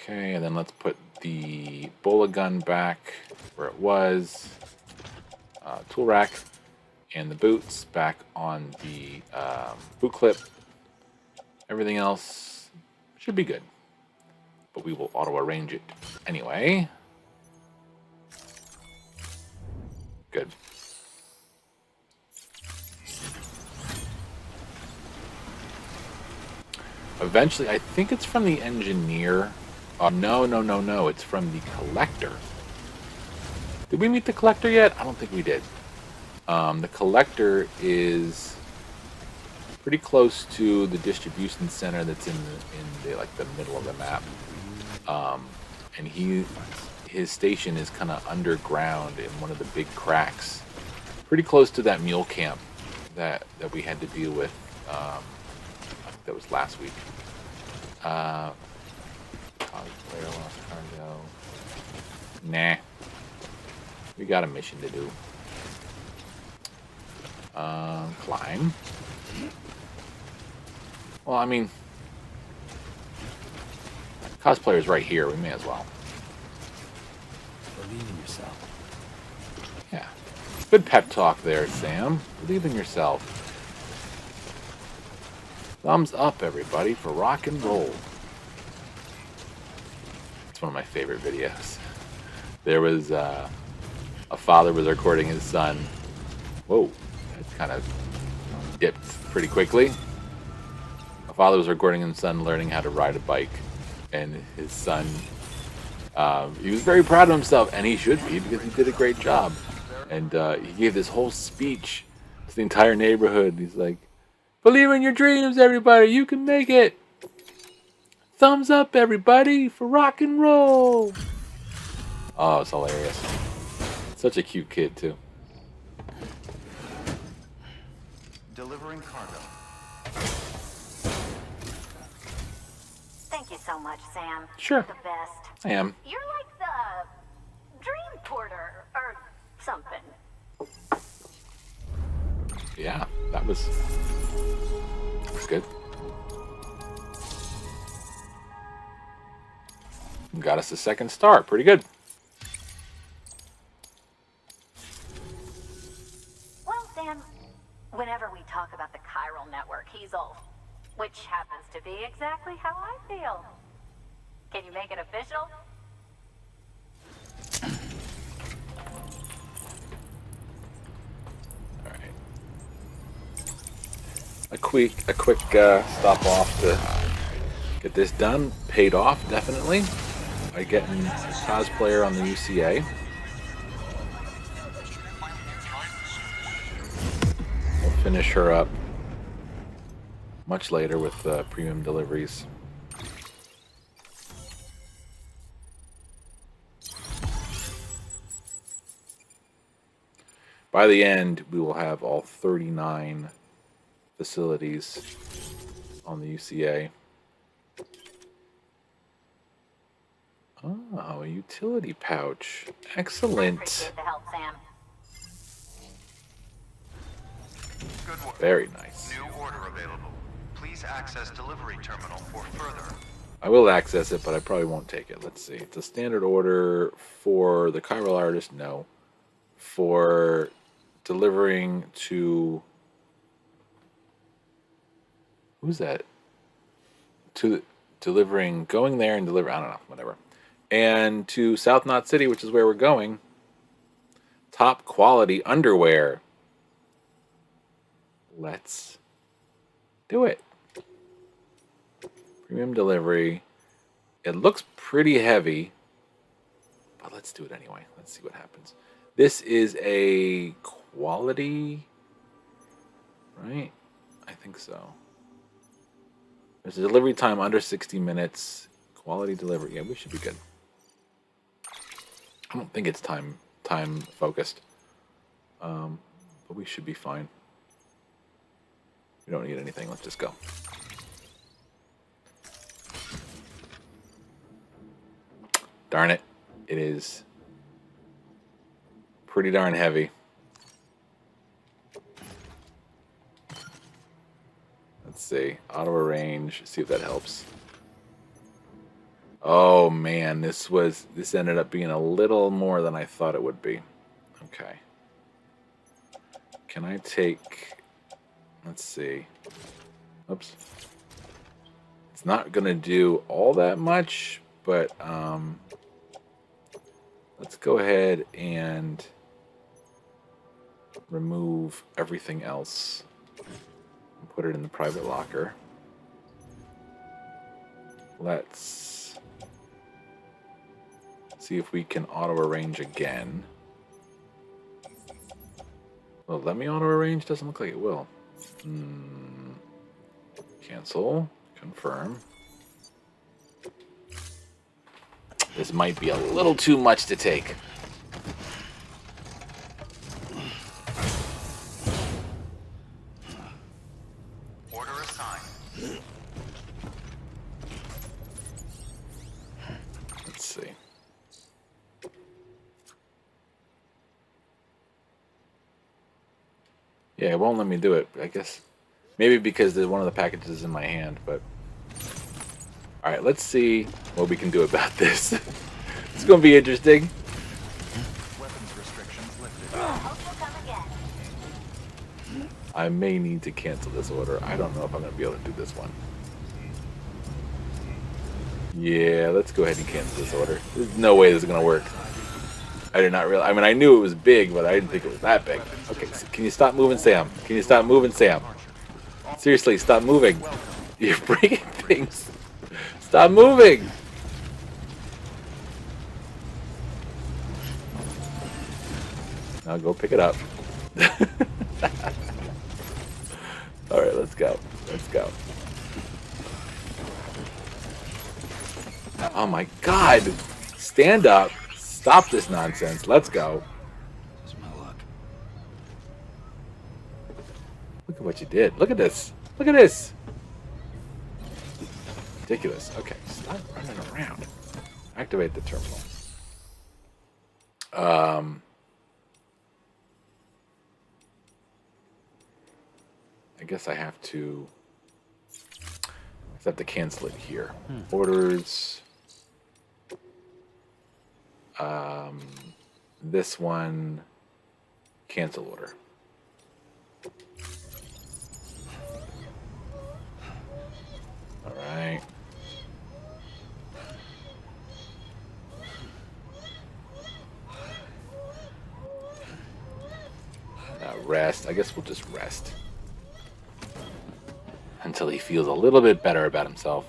Okay, and then let's put the bola gun back where it was. Tool rack and the boots back on the boot clip. Everything else should be good, but we will auto arrange it anyway. Good. Eventually, I think it's from the engineer. No. It's from the collector. Did we meet the collector yet? I don't think we did. The collector is pretty close to the distribution center that's in the like the middle of the map. And his station is kind of underground in one of the big cracks, pretty close to that mule camp that we had to deal with. I think that was last week. Player lost cargo. Nah. We got a mission to do. Climb. Well, I mean, cosplayer's right here. We may as well. Believe in yourself. Yeah. Good pep talk there, Sam. Believe in yourself. Thumbs up, everybody, for rock and roll. It's one of my favorite videos. There was a father was recording his son. Whoa, that kind of dipped pretty quickly. A father was recording his son learning how to ride a bike, and his son, he was very proud of himself, and he should be because he did a great job. And he gave this whole speech to the entire neighborhood. He's like, "Believe in your dreams, everybody. You can make it. Thumbs up, everybody, for rock and roll." Oh, it's hilarious. Such a cute kid, too. Delivering cargo. Thank you so much, Sam. Sure. You're the best. I am. You're like the dream porter or something. Yeah, that was good. Got us a second star. Pretty good. Well, Sam, whenever we talk about the chiral network, he's old. Which happens to be exactly how I feel. Can you make it official? All right. A quick stop off to get this done. Paid off, definitely. By getting cosplayer on the UCA. We'll finish her up much later with premium deliveries. By the end, we will have all 39 facilities on the UCA. Oh, a utility pouch. Excellent. Appreciate the help, Sam. Good work. Very nice. New order available. Please access delivery terminal for further. I will access it, but I probably won't take it. Let's see. It's a standard order for the chiral artist. No. For delivering to... Who's that? To delivering... Going there and deliver... I don't know. Whatever. And to South Knot City, which is where we're going. Top quality underwear. Let's do it. Premium delivery. It looks pretty heavy, but let's do it anyway. Let's see what happens. This is a quality, right? I think so. There's a delivery time under 60 minutes. Quality delivery. Yeah, we should be good. I don't think it's time focused, but we should be fine. We don't need anything. Let's just go. Darn it. It is pretty darn heavy. Let's see. Auto arrange. See if that helps. Oh man, this ended up being a little more than I thought it would be. Okay. Can I take... Let's see. Oops. It's not going to do all that much, but let's go ahead and remove everything else and put it in the private locker. Let's see if we can auto-arrange again. Well, let me auto-arrange? Doesn't look like it will. Cancel. Confirm. This might be a little too much to take. Order assigned. Let's see. Yeah, it won't let me do it. I guess maybe because one of the packages is in my hand, but... Alright, let's see what we can do about this. It's going to be interesting. Weapons restrictions lifted. Hope you'll come again. I may need to cancel this order. I don't know if I'm going to be able to do this one. Yeah, let's go ahead and cancel this order. There's no way this is going to work. I did not realize. I mean, I knew it was big, but I didn't think it was that big. Okay, so can you stop moving, Sam? Can you stop moving, Sam? Seriously, stop moving. You're breaking things. Stop moving. Now go pick it up. All right, let's go. Let's go. Oh my God! Stand up. Stop this nonsense. Let's go. Just my luck. Look at what you did. Look at this. Look at this. Ridiculous. Okay, stop running around. Activate the terminal. I guess I have to cancel it here. Orders. This one, cancel order. All right. Rest. I guess we'll just rest until he feels a little bit better about himself.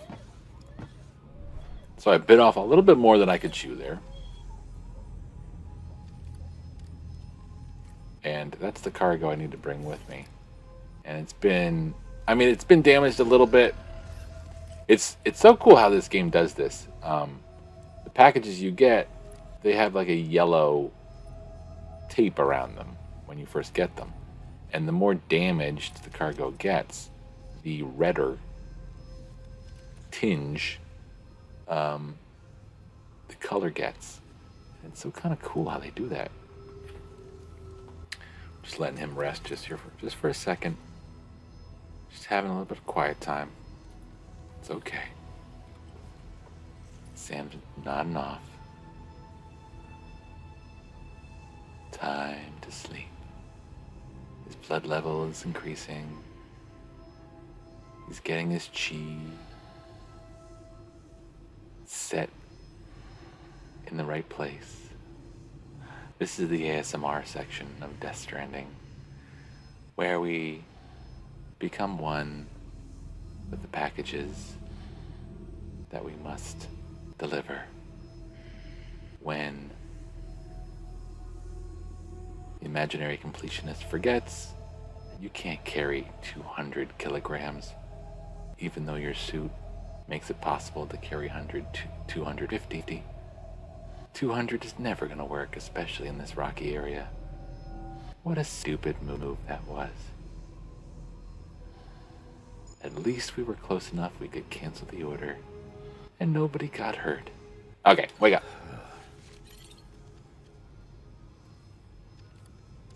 So I bit off a little bit more than I could chew there. And that's the cargo I need to bring with me. And it's been damaged a little bit. It's so cool how this game does this. The packages you get, they have like a yellow tape around them when you first get them. And the more damaged the cargo gets, the redder tinge the color gets. And it's so kind of cool how they do that. Just letting him rest just for a second. Just having a little bit of quiet time. It's okay. Sam's nodding off. Time to sleep. His blood level is increasing. He's getting his chi set in the right place. This is the ASMR section of Death Stranding, where we become one with the packages that we must deliver when the imaginary completionist forgets that you can't carry 200 kilograms, even though your suit makes it possible to carry 250. 200 is never going to work, especially in this rocky area. What a stupid move that was. At least we were close enough we could cancel the order, and nobody got hurt. Okay, wake up.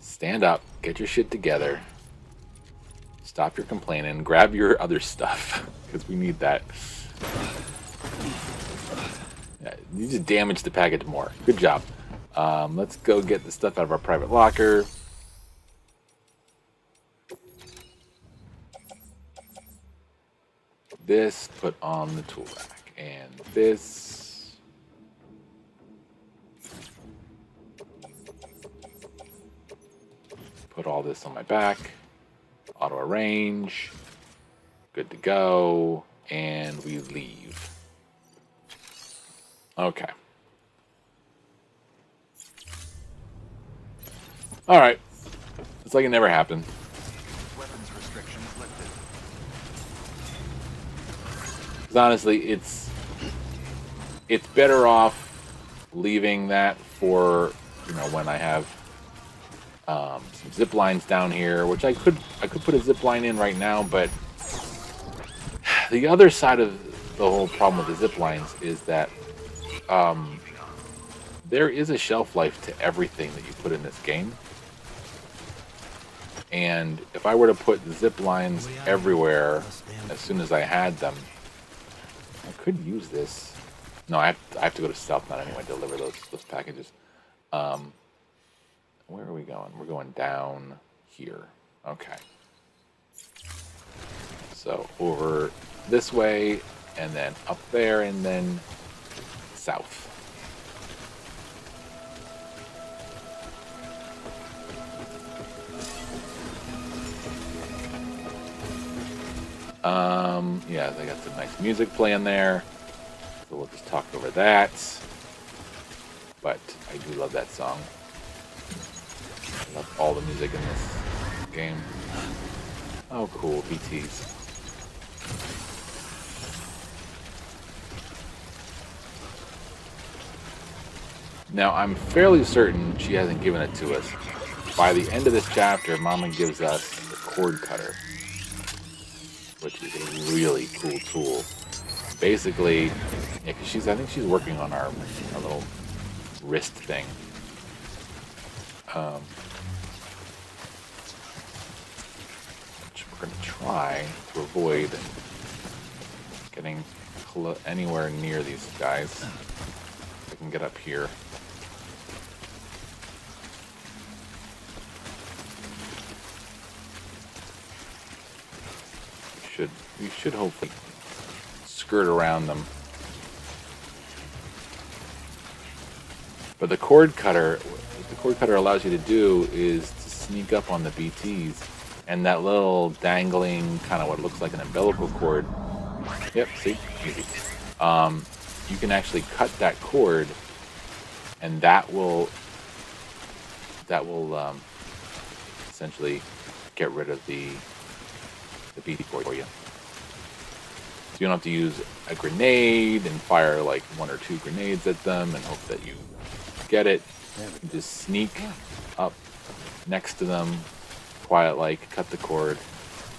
Stand up, get your shit together. Stop your complaining, grab your other stuff, because we need that. Yeah, you just damaged the package more. Good job. Let's go get the stuff out of our private locker. This, put on the tool rack. And this. Put all this on my back. Auto arrange. Good to go. And we leave. Okay. Alright. It's like it never happened. Weapons restrictions lifted. Because honestly, it's better off leaving that for, when I have some zip lines down here, which I could put a zip line in right now, but the other side of the whole problem with the zip lines is that there is a shelf life to everything that you put in this game. And if I were to put zip lines everywhere as soon as I had them, I could use this. No, I have to go to South Nut anyway to deliver those packages. Where are we going? We're going down here. Okay. So over this way, and then up there, and then south. Yeah, they got some nice music playing there. So we'll just talk over that. But I do love that song. I love all the music in this game. Oh, cool, BTs. Now, I'm fairly certain she hasn't given it to us. By the end of this chapter, Mama gives us the cord cutter, which is a really cool tool. Basically, yeah, because I think she's working on our little wrist thing. Which we're going to try to avoid getting anywhere near these guys. If I can get up here. We should hopefully skirt around them. But the cord cutter, what the cord cutter allows you to do is to sneak up on the BTs, and that little dangling kind of what looks like an umbilical cord. Yep, see, easy. You can actually cut that cord, and that will essentially get rid of the BT cord for you. You don't have to use a grenade and fire like 1 or 2 grenades at them and hope that you get it. You just sneak up next to them, quiet-like, cut the cord,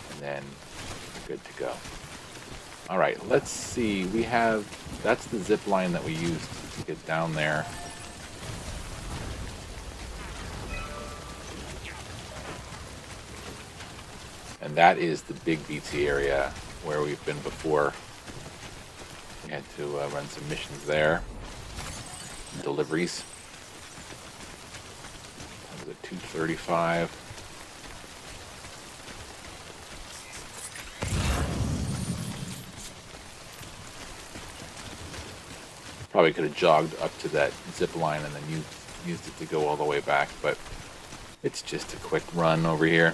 and then you're good to go. All right, let's see. That's the zip line that we used to get down there. And that is the big BT area where we've been before. We had to run some missions there. Deliveries. That was at 2:35. Probably could have jogged up to that zip line and then used it to go all the way back, but it's just a quick run over here.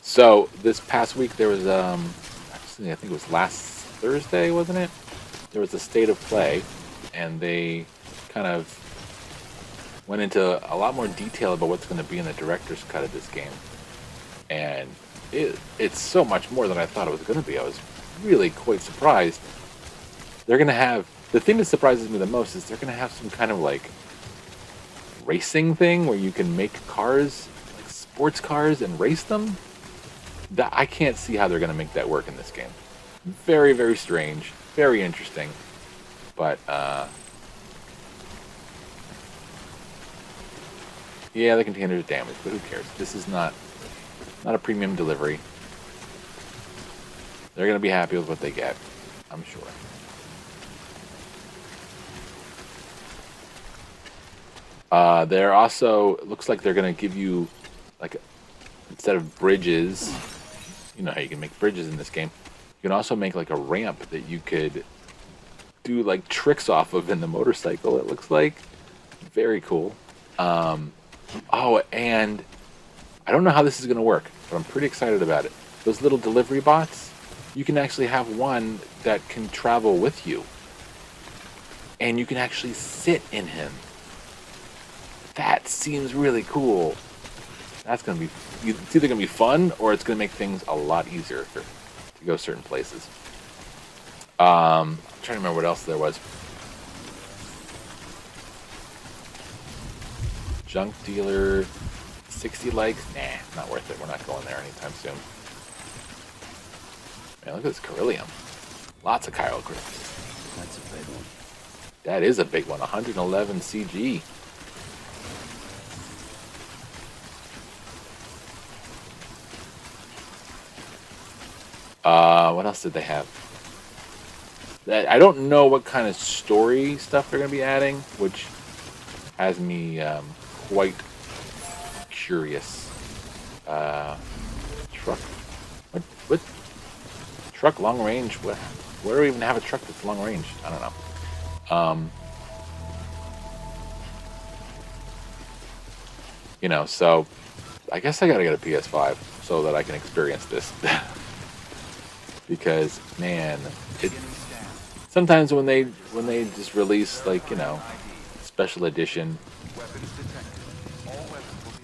So this past week there was actually I think it was last Thursday, wasn't it? There was a state of play, and they kind of went into a lot more detail about what's going to be in the director's cut of this game, and it's so much more than I thought it was going to be. I was really quite surprised. They're going to have the thing that surprises me the most is they're going to have some kind of like racing thing where you can make cars, like sports cars, and race them. That I can't see how they're going to make that work in this game. Very, very strange. Very interesting. But, yeah, the containers are damaged, but who cares? This is not a premium delivery. They're going to be happy with what they get, I'm sure. They're also, it looks like they're going to give you, like, instead of bridges, you know how you can make bridges in this game, you can also make like a ramp that you could do like tricks off of in the motorcycle, it looks like. Very cool. Oh, and I don't know how this is going to work, but I'm pretty excited about it. Those little delivery bots, you can actually have one that can travel with you. And you can actually sit in him. That seems really cool. That's going to be, it's either going to be fun or it's going to make things a lot easier to go certain places. I'm trying to remember what else there was. Junk dealer, 60 likes. Nah, not worth it. We're not going there anytime soon. Man, look at this Carillium. Lots of Chiral crystals. That's a big one. That is a big one. 111 CG. What else did they have? I don't know what kind of story stuff they're going to be adding, which has me quite curious. Truck. What? Truck long range? What? Where do we even have a truck that's long range? I don't know. You know, so I guess I gotta get a PS5 so that I can experience this. Because man, sometimes when they just release, like, you know, special edition,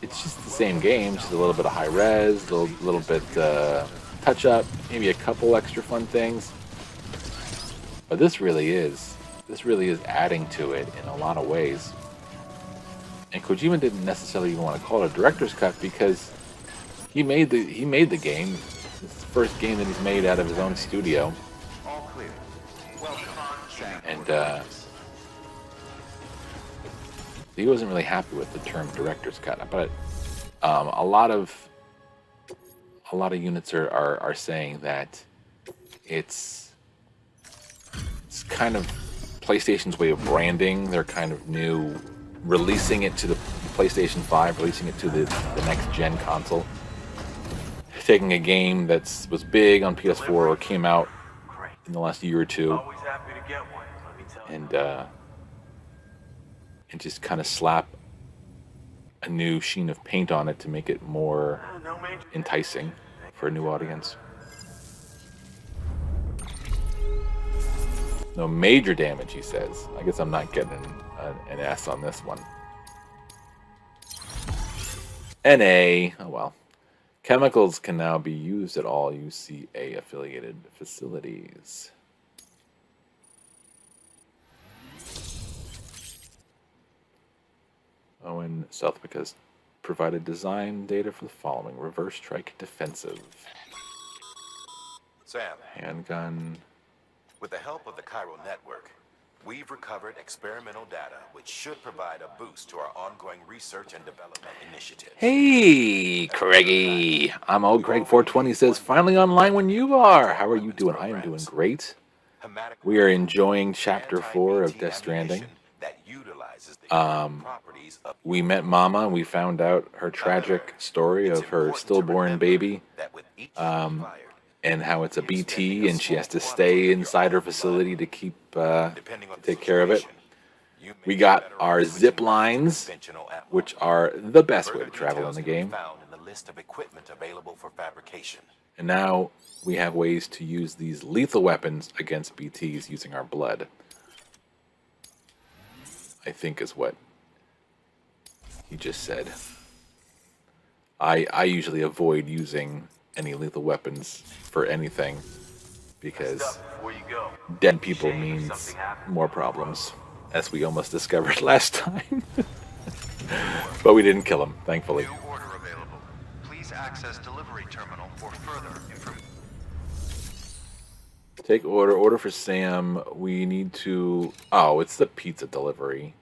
it's just the same game, just a little bit of high res, a little bit touch up, maybe a couple extra fun things. But this really is adding to it in a lot of ways. And Kojima didn't necessarily even want to call it a director's cut because he made the game. It's the first game that he's made out of his own studio. All clear. Welcome, Sam. And he wasn't really happy with the term director's cut. But a lot of units are saying that it's kind of PlayStation's way of branding. They're kind of new, releasing it to the PlayStation 5, releasing it to the next gen console. Taking a game that was big on PS4 or came out in the last year or two, Always happy to get one, let me tell you. and just kind of slap a new sheen of paint on it to make it more No major enticing for a new audience. No major damage, he says. I guess I'm not getting an S on this one. NA. Oh well. Chemicals can now be used at all UCA affiliated facilities. Oh, and South Africa has provided design data for the following: reverse strike defensive, Sam, handgun. with the help of the Chiral network, we've recovered experimental data which should provide a boost to our ongoing research and development initiatives. Hey, Craigie. I'm old Craig 420 says, finally online when you are. How are you doing? I am doing great. We are enjoying Chapter 4 of Death Stranding. We met Mama and we found out her tragic story of her stillborn baby, and how it's a BT and she has to stay inside her facility to take care of it. We got our zip lines, which are the best way to travel in the game. And now we have ways to use these lethal weapons against BTs using our blood, I think is what he just said. I usually avoid using any lethal weapons for anything because dead people means more problems, as we almost discovered last time. But we didn't kill him, thankfully. New order available. Please access delivery terminal for further information. Take order for Sam. We need to... Oh, it's the pizza delivery.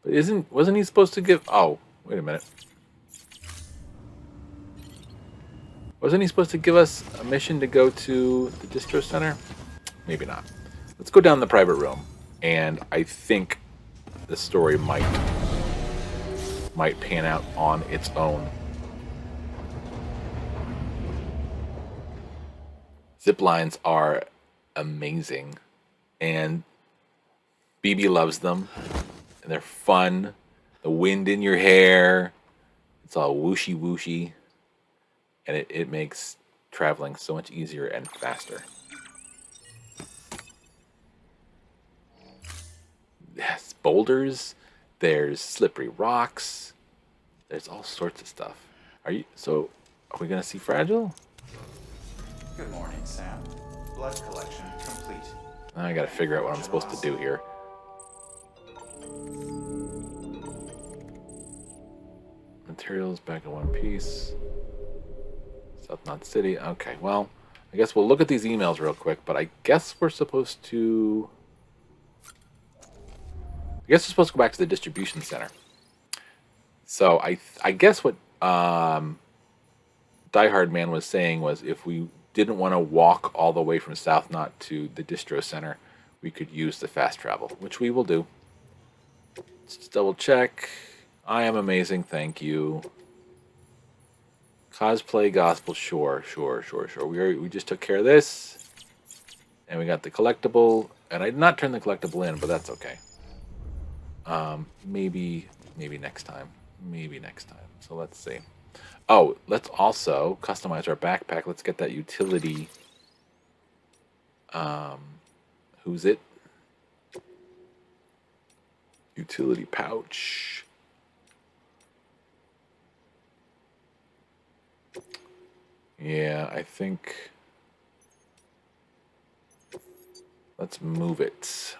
But wasn't he supposed to give... Oh, wait a minute. Wasn't he supposed to give us a mission to go to the distro center? Maybe not. Let's go down the private room, and I think the story might pan out on its own. Zip lines are amazing, and BB loves them, and they're fun. The wind in your hair, it's all whooshy whooshy. And it makes traveling so much easier and faster. Yes, boulders. There's slippery rocks. There's all sorts of stuff. Are we gonna see Fragile? Good morning, Sam. Blood collection complete. I gotta figure out what I'm supposed to do here. Materials back in one piece. South Knot City. Okay, well, I guess we'll look at these emails real quick, but I guess we're supposed to... we're supposed to go back to the distribution center. So I guess what Die Hard Man was saying was if we didn't want to walk all the way from South Knot to the distro center, we could use the fast travel, which we will do. Let's just double check. I am amazing, thank you. Cosplay gospel, sure. We just took care of this, and we got the collectible, and I did not turn the collectible in, but that's okay. Maybe next time. Maybe next time. So let's see. Oh, let's also customize our backpack. Let's get that utility. Who's it? Utility pouch. Yeah, I think... let's move it.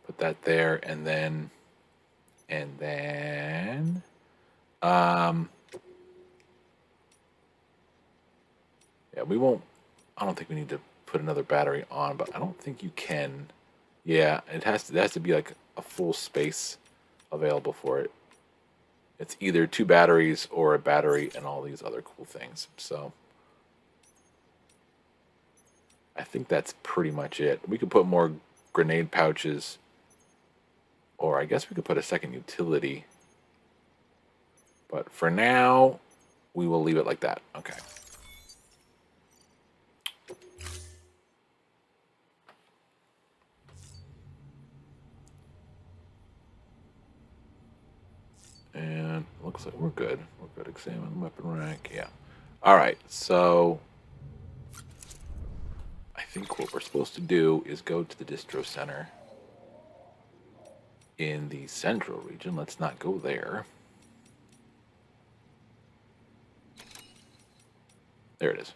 Put that there, and then... yeah, we won't... I don't think we need to put another battery on, but I don't think you can. Yeah, it has to be like a full space available for it. It's either 2 batteries or a battery and all these other cool things. So I think that's pretty much it. We could put more grenade pouches, or I guess we could put a second utility. But for now, we will leave it like that. Okay. And looks like we're good. We're good. Examine weapon rack. Yeah. All right. So I think what we're supposed to do is go to the distro center in the central region. Let's not go there. There it is.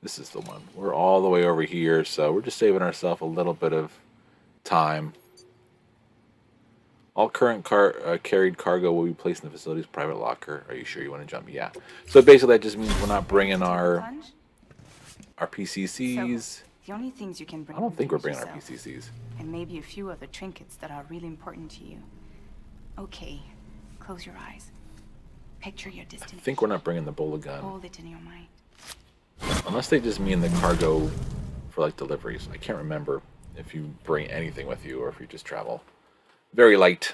This is the one. We're all the way over here, so we're just saving ourselves a little bit of time. All current carried cargo will be placed in the facility's private locker. Are you sure you want to jump? Yeah. So basically that just means we're not bringing our PCCs. So, the only things you can bring. I don't think we're bringing our yourself, PCCs. And maybe a few other trinkets that are really important to you. Okay, close your eyes. Picture your I destination. think we're not bringing the bullet gun. Hold it in your mind. Unless they just mean the cargo for like deliveries. I can't remember if you bring anything with you or if you just travel. Very light.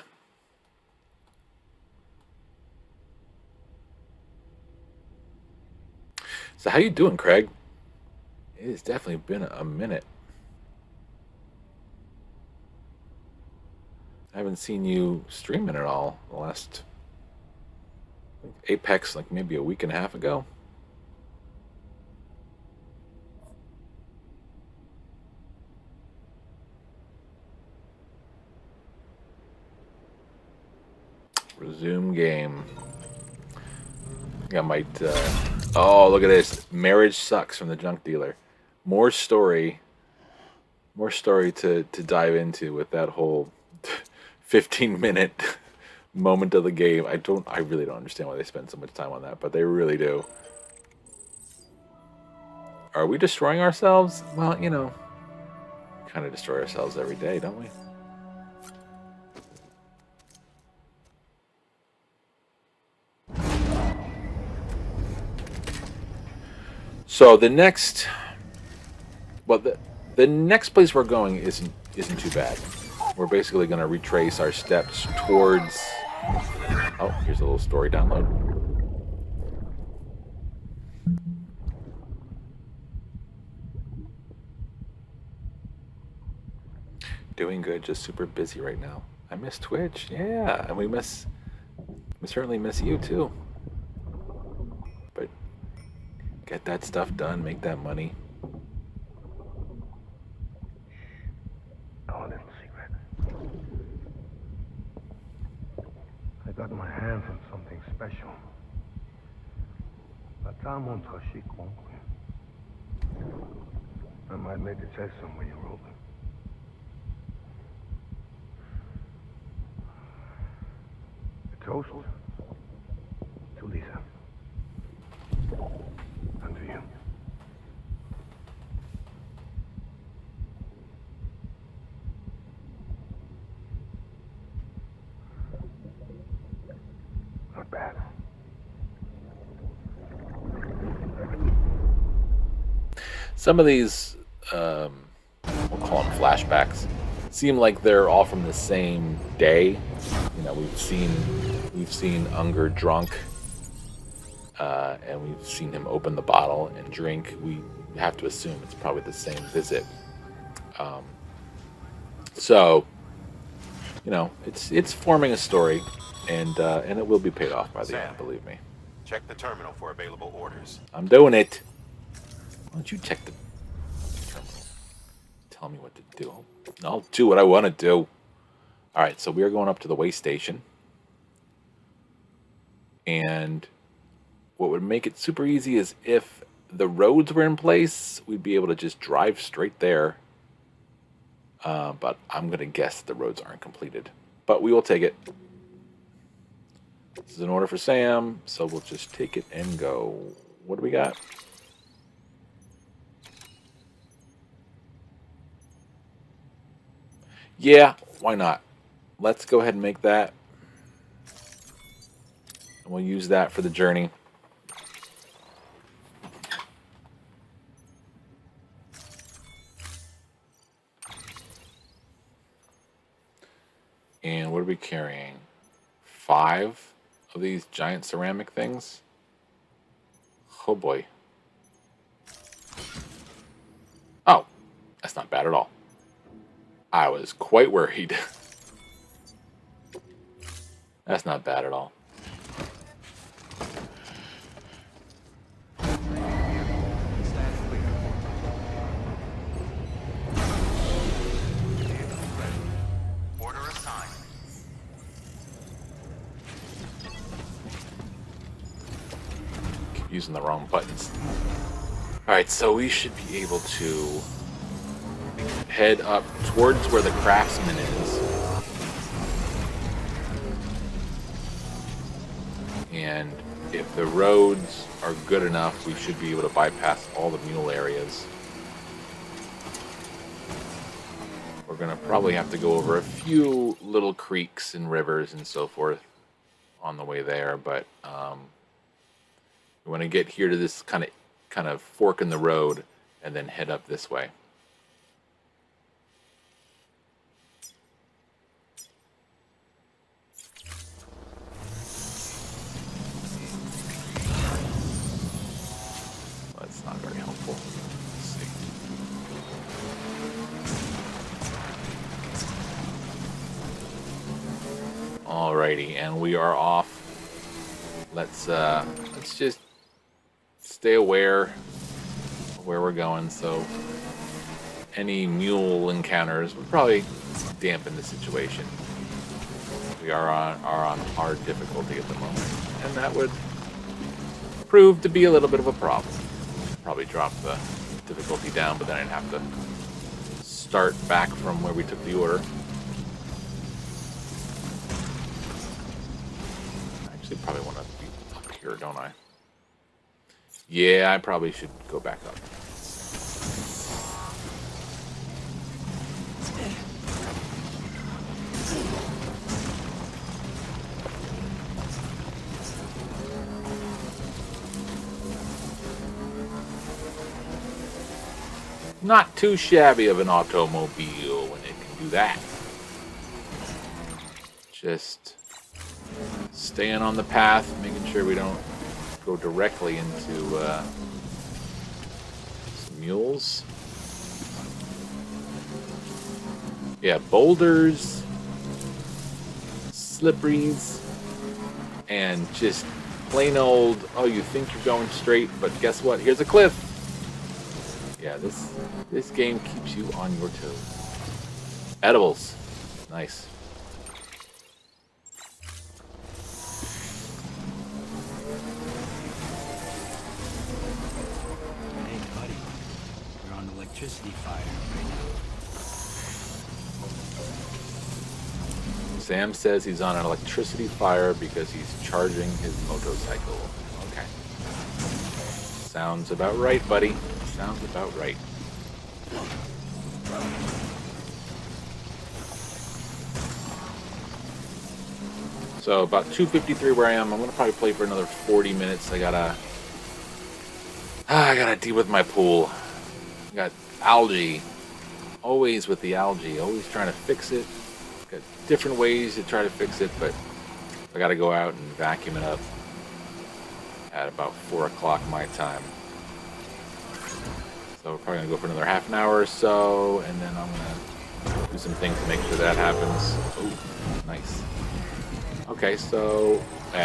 So how you doing, Craig? It has definitely been a minute. I haven't seen you streaming at all the last Apex, like maybe a week and a half ago. Resume game. I think I might... oh, look at this. Marriage sucks from the junk dealer. More story to dive into with that whole 15-minute moment of the game. I really don't understand why they spend so much time on that, but they really do. Are we destroying ourselves? Well, you know, we kind of destroy ourselves every day, don't we? So the next, well, the next place we're going isn't too bad. We're basically going to retrace our steps towards. Oh, here's a little story download. Doing good, just super busy right now. I miss Twitch, yeah, and we certainly miss you too. But get that stuff done, make that money. Oh, a little secret. I got my hands on something special. might make a chest somewhere you're open. A toast to Lisa. And to you. Not bad. Some of these, we'll call them flashbacks, seem like they're all from the same day. You know, we've seen Unger drunk, and we've seen him open the bottle and drink. We have to assume it's probably the same visit. So, you know, it's forming a story, and it will be paid off by the end, believe me. Check the terminal for available orders. I'm doing it. Why don't you check the terminal? Tell me what to do. I'll do what I want to do. All right, so we are going up to the way station. And what would make it super easy is if the roads were in place, we'd be able to just drive straight there. But I'm going to guess the roads aren't completed. But we will take it. This is an order for Sam, so we'll just take it and go. What do we got? Yeah, why not? Let's go ahead and make that. And we'll use that for the journey. And what are we carrying? 5 of these giant ceramic things? Oh boy. Oh, that's not bad at all. I was quite worried. That's not bad at all. Order assigned. Keep using the wrong buttons. Alright, so we should be able to head up towards where the craftsman is. And if the roads are good enough, we should be able to bypass all the mule areas. We're going to probably have to go over a few little creeks and rivers and so forth on the way there, but we want to get here to this kind of fork in the road and then head up this way. That's not very helpful. Let's see. Alrighty, and we are off. Let's just stay aware of where we're going. So any mule encounters would probably dampen the situation. We are on hard difficulty at the moment, and that would prove to be a little bit of a problem. Probably drop the difficulty down, but then I'd have to start back from where we took the order. I actually probably want to be up here, don't I? Yeah, I probably should go back up. Not too shabby of an automobile when it can do that. Just staying on the path, making sure we don't go directly into some mules. Yeah, boulders, slipperies, and just plain old, oh, you think you're going straight, but guess what? Here's a cliff. Yeah, this game keeps you on your toes. Edibles. Nice. Hey, buddy. We're on to like electricity fire right now. Sam says he's on an electricity fire because he's charging his motorcycle. Okay. Sounds about right, buddy. Sounds about right. So about 2:53 where I am. I'm gonna probably play for another 40 minutes. I gotta deal with my pool. I got algae. Always with the algae. Always trying to fix it. Got different ways to try to fix it, but I gotta go out and vacuum it up at about 4 o'clock my time. So we're probably gonna go for another half an hour or so, and then I'm gonna do some things to make sure that happens. Oh, nice. Okay, so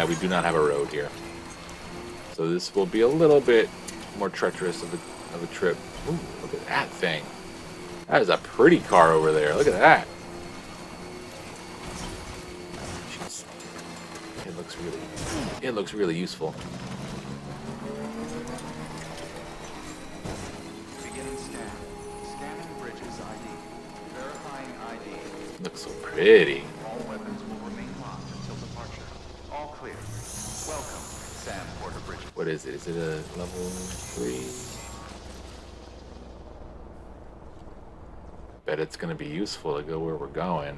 we do not have a road here, so this will be a little bit more treacherous of a trip. Ooh, look at that thing. That is a pretty car over there. Look at that. Jeez. It looks really useful. Beginning scan. Scanning bridges ID. Verifying ID. Looks so pretty. All weapons will remain locked until departure. All clear. Welcome, Sam Porter Bridges. What is it? Is it a level 3? Bet it's going to be useful to go where we're going.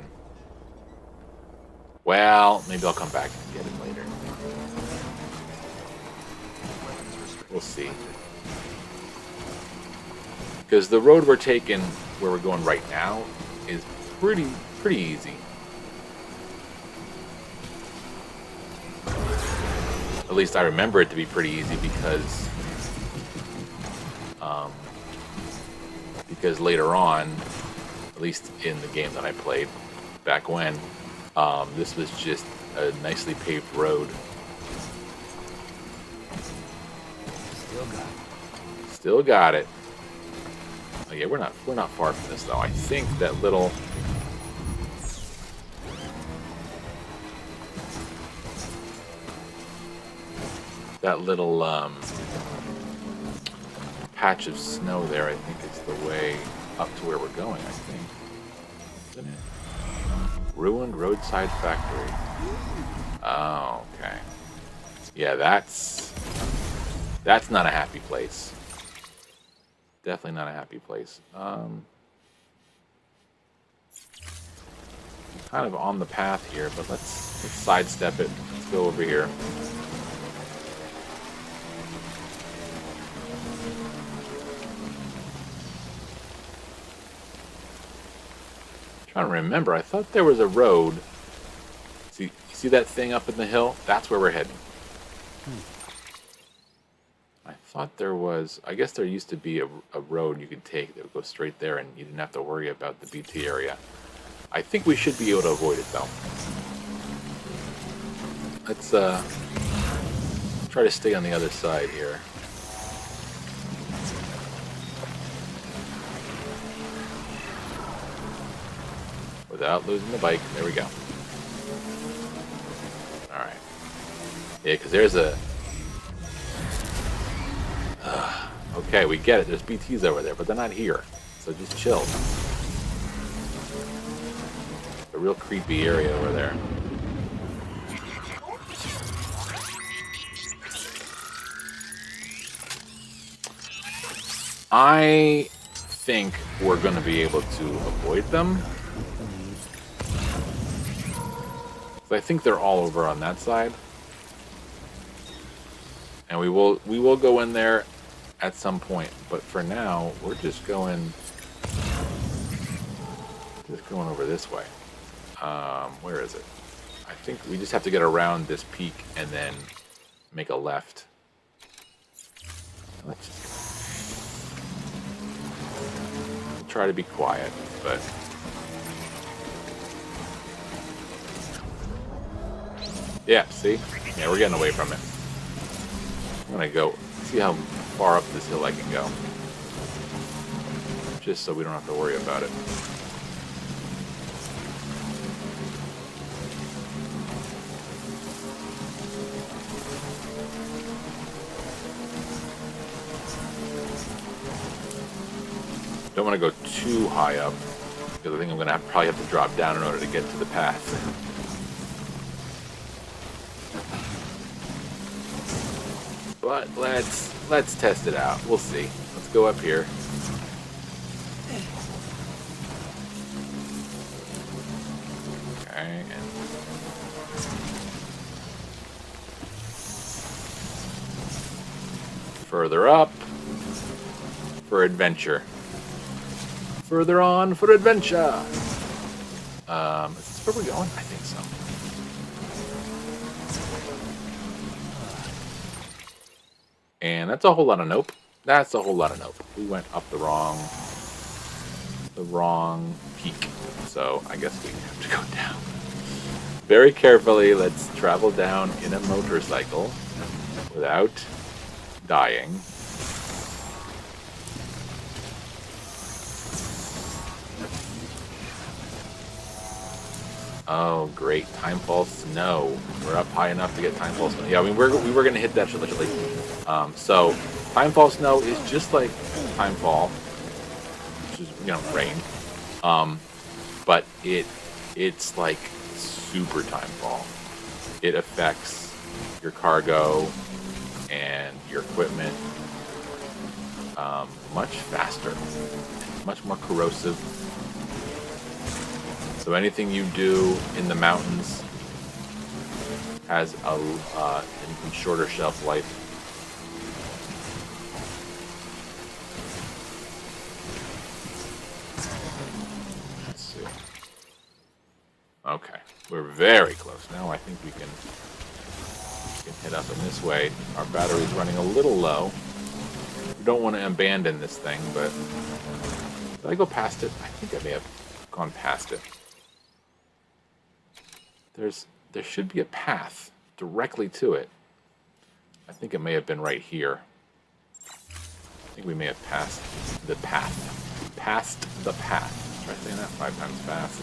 Well, maybe I'll come back and get it later. We'll see. Because the road we're taking, where we're going right now, is pretty easy. At least I remember it to be pretty easy because later on, at least in the game that I played back when, this was just a nicely paved road. Still got it. Oh yeah, we're not far from this though. I think that little patch of snow there, I think is the way up to where we're going, I think. Isn't it? Ruined roadside factory. Oh, okay. Yeah, that's not a happy place. Definitely not a happy place. Kind of on the path here, but let's sidestep it. Let's go over here. Trying to remember, I thought there was a road. See that thing up in the hill? That's where we're heading. I thought there was. I guess there used to be a road you could take that would go straight there, and you didn't have to worry about the BT area. I think we should be able to avoid it though. Let's try to stay on the other side here. Without losing the bike. There we go. Alright. Yeah, because there's a... okay, we get it. There's BTs over there, but they're not here. So just chill. A real creepy area over there. I think we're going to be able to avoid them. I think they're all over on that side, and we will go in there at some point. But for now, we're just going over this way. Where is it? I think we just have to get around this peak and then make a left. Let's just try to be quiet, but. Yeah, see? Yeah, we're getting away from it. I'm gonna go see how far up this hill I can go. Just so we don't have to worry about it. Don't want to go too high up, because I think I'm going to probably have to drop down in order to get to the path. But let's test it out. We'll see. Let's go up here. Okay, and further up for adventure. Further on for adventure. Is this where we're going? I think so. And that's a whole lot of nope. That's a whole lot of nope. We went up the wrong peak. So I guess we have to go down. Very carefully, let's travel down in a motorcycle without dying. Oh, great. Timefall snow. We're up high enough to get timefall snow. Yeah, I mean, we were going to hit that literally. So, timefall snow is just like timefall, which is, rain. But it's like super timefall. It affects your cargo and your equipment much faster, much more corrosive. So anything you do in the mountains has a even shorter shelf life. Let's see. Okay, we're very close now. I think we can head up in this way. Our battery's running a little low. We don't want to abandon this thing, but did I go past it? I think I may have gone past it. There should be a path directly to it. I think it may have been right here. I think we may have passed the path. Past the path. Try saying that 5 times fast.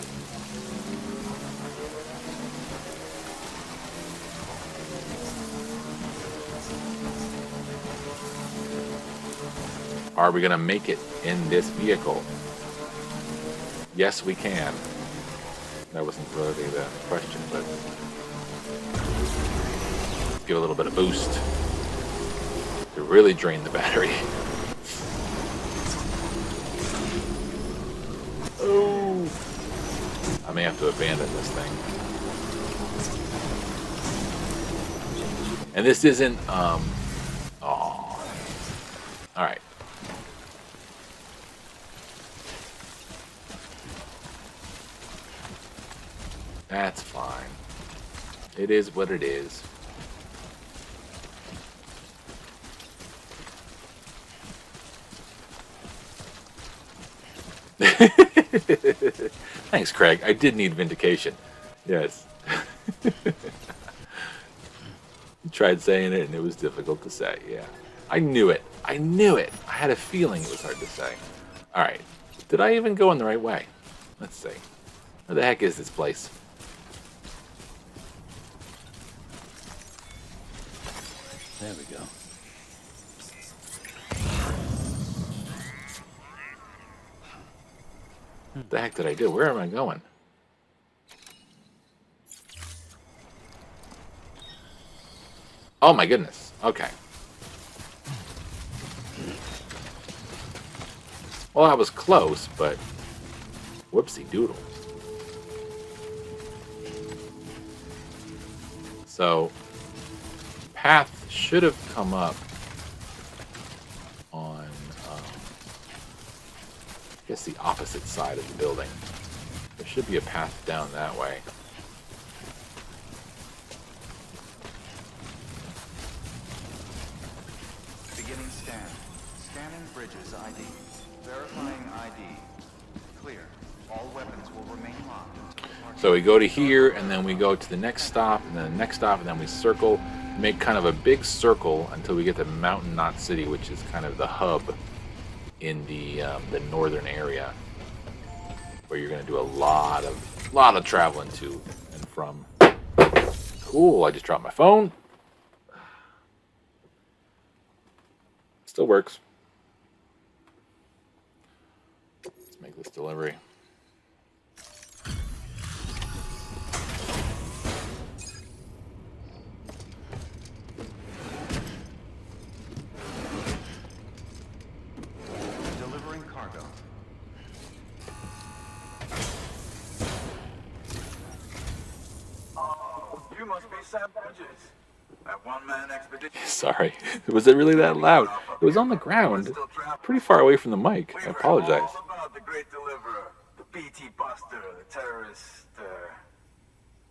Are we going to make it in this vehicle? Yes, we can. That wasn't really the question, but give a little bit of boost to really drain the battery. Oh, I may have to abandon this thing. And this isn't, all right. That's fine. It is what it is. Thanks, Craig. I did need vindication. Yes. Tried saying it and it was difficult to say. Yeah. I knew it. I knew it. I had a feeling it was hard to say. All right. Did I even go in the right way? Let's see. Where the heck is this place? There we go. What the heck did I do? Where am I going? Oh my goodness. Okay. Well, I was close, but whoopsie doodle. So, path should have come up on, I guess, the opposite side of the building. There should be a path down that way. Beginning scan. Scanning bridges ID. Verifying ID. Clear. All weapons will remain locked until departure. So we go to here, and then we go to the next stop, and then the next stop, and then we circle, make kind of a big circle until we get to Mountain Knot City, which is kind of the hub in the northern area, where you're going to do a lot of traveling to and from. Cool. I just dropped my phone. Still works. this delivery. Delivering cargo. Oh, you must be Sam Bridges. That one-man expedition. Sorry. Was it really that loud? It was on the ground. Pretty far away from the mic. I apologize. All about the great deliverer, the BT buster, the terrorist,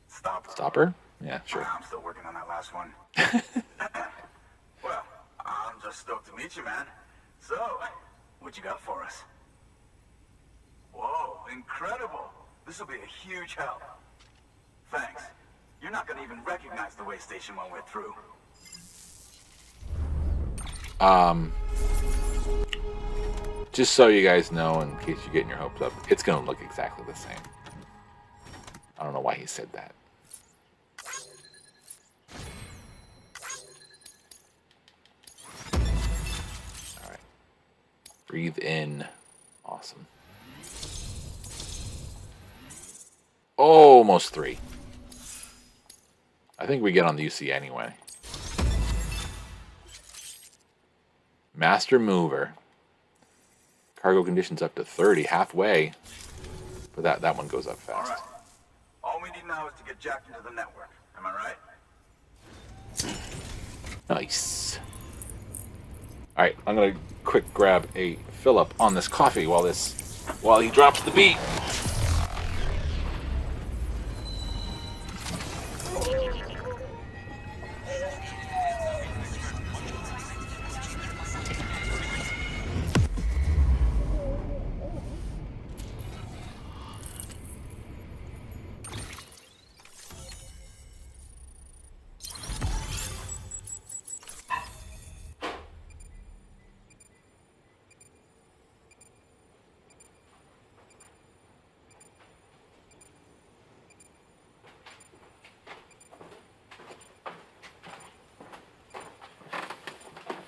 stopper. Stopper? Yeah, sure. I'm still working on that last one. Well, I'm just stoked to meet you, man. So, what you got for us? Whoa, incredible. This will be a huge help. Thanks. You're not gonna even recognize the way station when we're through. Just so you guys know, in case you're getting your hopes up, it's going to look exactly the same. I don't know why he said that. All right. Breathe in. Awesome. Almost 3. I think we get on the UC anyway. Master mover. Cargo conditions up to 30, halfway. But that one goes up fast. All right. All we need now is to get jacked into the network. Am I right? Nice. All right, I'm gonna quick grab a fill up on this coffee while he drops the beat.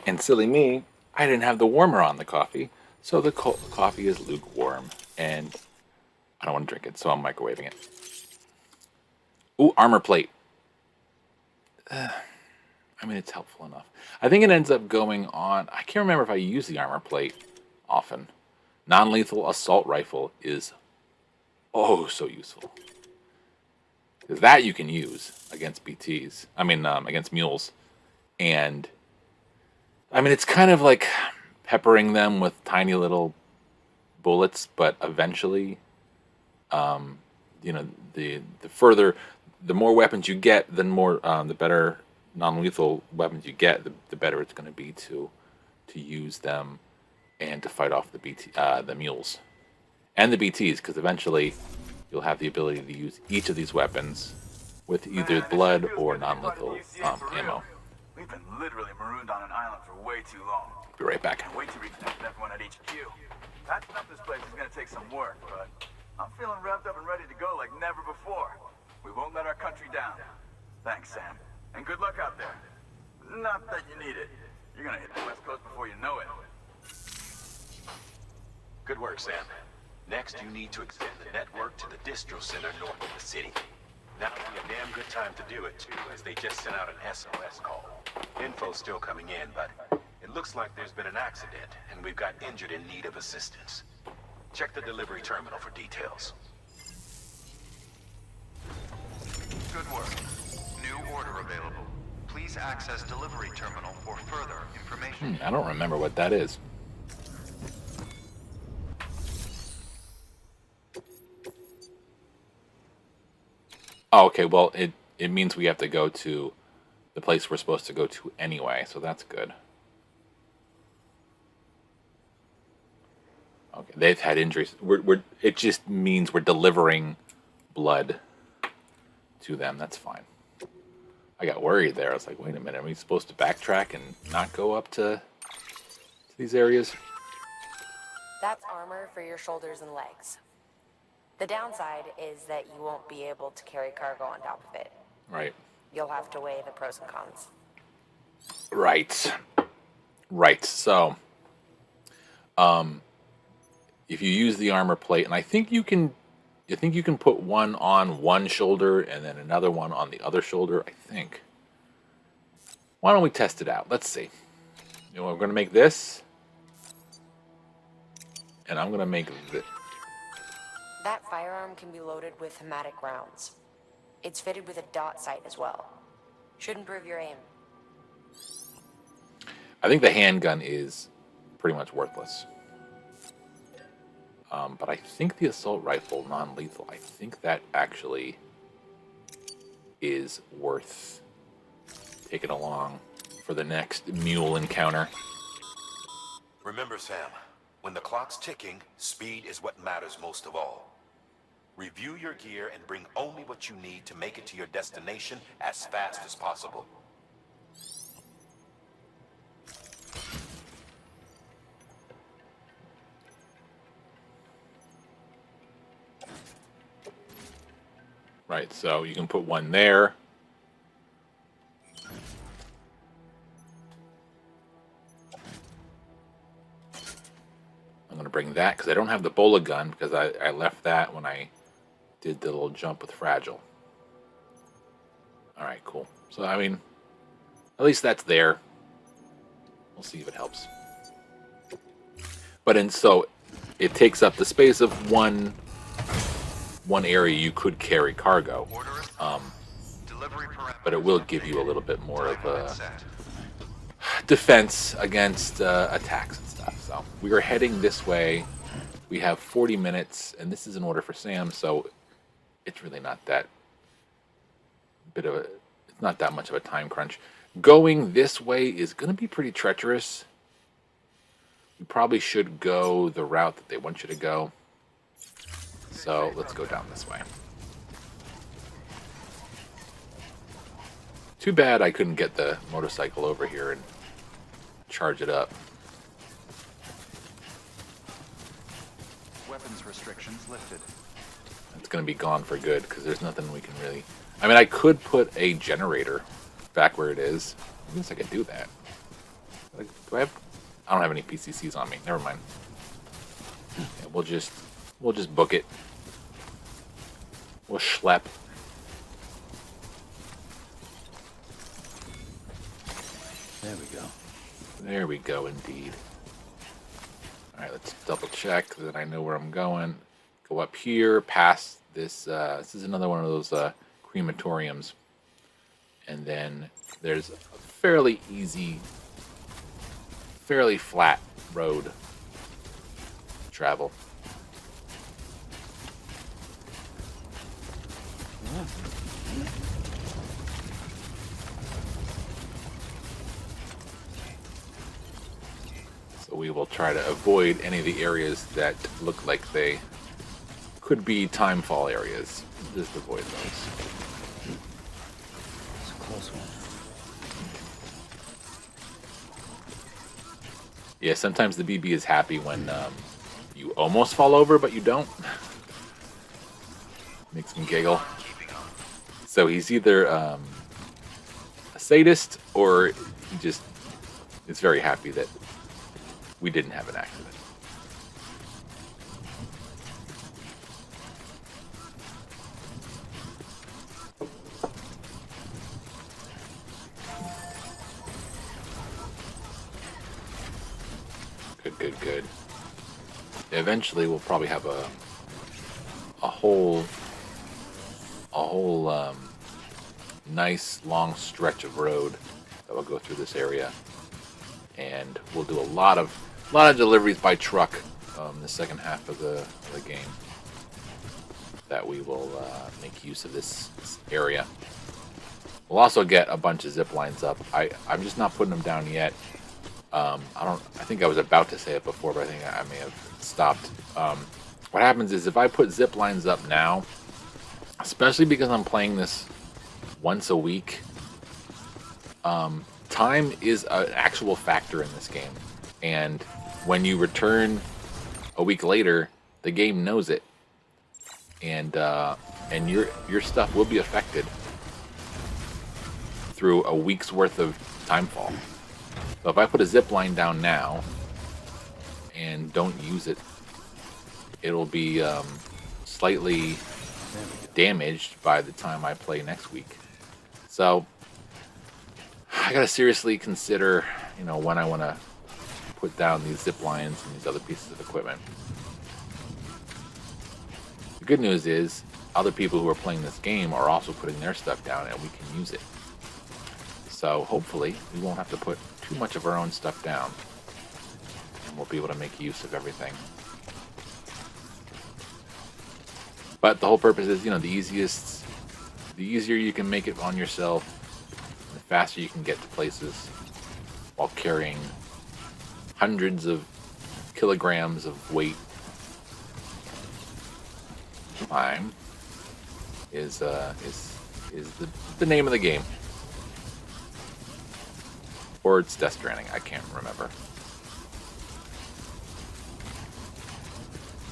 And silly me, I didn't have the warmer on the coffee, so the coffee is lukewarm, and I don't want to drink it, so I'm microwaving it. Ooh, armor plate. I mean, it's helpful enough. I think it ends up going on... I can't remember if I use the armor plate often. Non-lethal assault rifle is so useful. Because that you can use against BTs. I mean, against mules. And... I mean, it's kind of like peppering them with tiny little bullets, but eventually, the more weapons you get, the better non-lethal weapons you get, the better it's going to be to use them and to fight off the mules and the BTs, because eventually you'll have the ability to use each of these weapons with either blood or non-lethal ammo. We've been literally marooned on an island for way too long. Be right back. Can't wait to reconnect with everyone at HQ. Patching up this place is gonna take some work, but I'm feeling revved up and ready to go like never before. We won't let our country down. Thanks, Sam. And good luck out there. Not that you need it. You're gonna hit the West Coast before you know it. Good work, Sam. Next, you need to extend the network to the distro center north of the city. Now would be a damn good time to do it, too, as they just sent out an SOS call. Info's still coming in, but it looks like there's been an accident, and we've got injured in need of assistance. Check the delivery terminal for details. Good work. New order available. Please access delivery terminal for further information. I don't remember what that is. Oh, okay, well, it means we have to go to the place we're supposed to go to anyway, so that's good. Okay, they've had injuries. It just means we're delivering blood to them. That's fine. I got worried there. I was like, wait a minute, are we supposed to backtrack and not go up to these areas? That's armor for your shoulders and legs. The downside is that you won't be able to carry cargo on top of it. Right. You'll have to weigh the pros and cons. Right. So, if you use the armor plate, and I think you can put one on one shoulder and then another one on the other shoulder, I think. Why don't we test it out? Let's see. You know, we're going to make this. And I'm going to make this. That firearm can be loaded with hematic rounds. It's fitted with a dot sight as well. Should improve your aim. I think the handgun is pretty much worthless. But I think the assault rifle, non-lethal, I think that actually is worth taking along for the next mule encounter. Remember, Sam, when the clock's ticking, speed is what matters most of all. Review your gear and bring only what you need to make it to your destination as fast as possible. Right, so you can put one there. I'm going to bring that because I don't have the bola gun because I left that when I did the little jump with Fragile. All right, cool. So, I mean, at least that's there. We'll see if it helps. But so it takes up the space of one area you could carry cargo. But it will give you a little bit more of a defense against attacks and stuff. So we are heading this way. We have 40 minutes, and this is an order for Sam, so it's really not that it's not that much of a time crunch. Going this way is going to be pretty treacherous. You probably should go the route that they want you to go. So let's go down this way. Too bad I couldn't get the motorcycle over here and charge it up. Weapons restrictions lifted. It's going to be gone for good because there's nothing we can really... I mean, I could put a generator back where it is. I guess I could do that. Do I have... I don't have any PCCs on me. Never mind. Yeah, we'll just book it. We'll schlep. There we go. There we go, indeed. All right, let's double check that I know where I'm going. Go up here, past this. This is another one of those crematoriums. And then there's a fairly easy, fairly flat road to travel. So we will try to avoid any of the areas that look like they could be timefall areas. Just avoid those. It's a close one. Yeah, sometimes the BB is happy when you almost fall over, but you don't. Makes me giggle. So he's either a sadist or he just is very happy that we didn't have an accident. Good. Eventually, we'll probably have a whole nice long stretch of road that will go through this area, and we'll do a lot of deliveries by truck the second half of the game. That we will make use of this area. We'll also get a bunch of zip lines up. I'm just not putting them down yet. I think I was about to say it before, but I think I may have stopped. What happens is if I put zip lines up now, especially because I'm playing this once a week, time is an actual factor in this game. And when you return a week later, the game knows it. And your stuff will be affected through a week's worth of timefall. So if I put a zip line down now and don't use it it'll be slightly damaged by the time I play next week. So I gotta seriously consider, when I want to put down these zip lines and these other pieces of equipment. The good news is other people who are playing this game are also putting their stuff down and we can use it. So hopefully we won't have to put too much of our own stuff down and we'll be able to make use of everything. But the whole purpose is, the easier you can make it on yourself, the faster you can get to places while carrying hundreds of kilograms of weight. Time is the name of the game, or it's Death Stranding. I can't remember.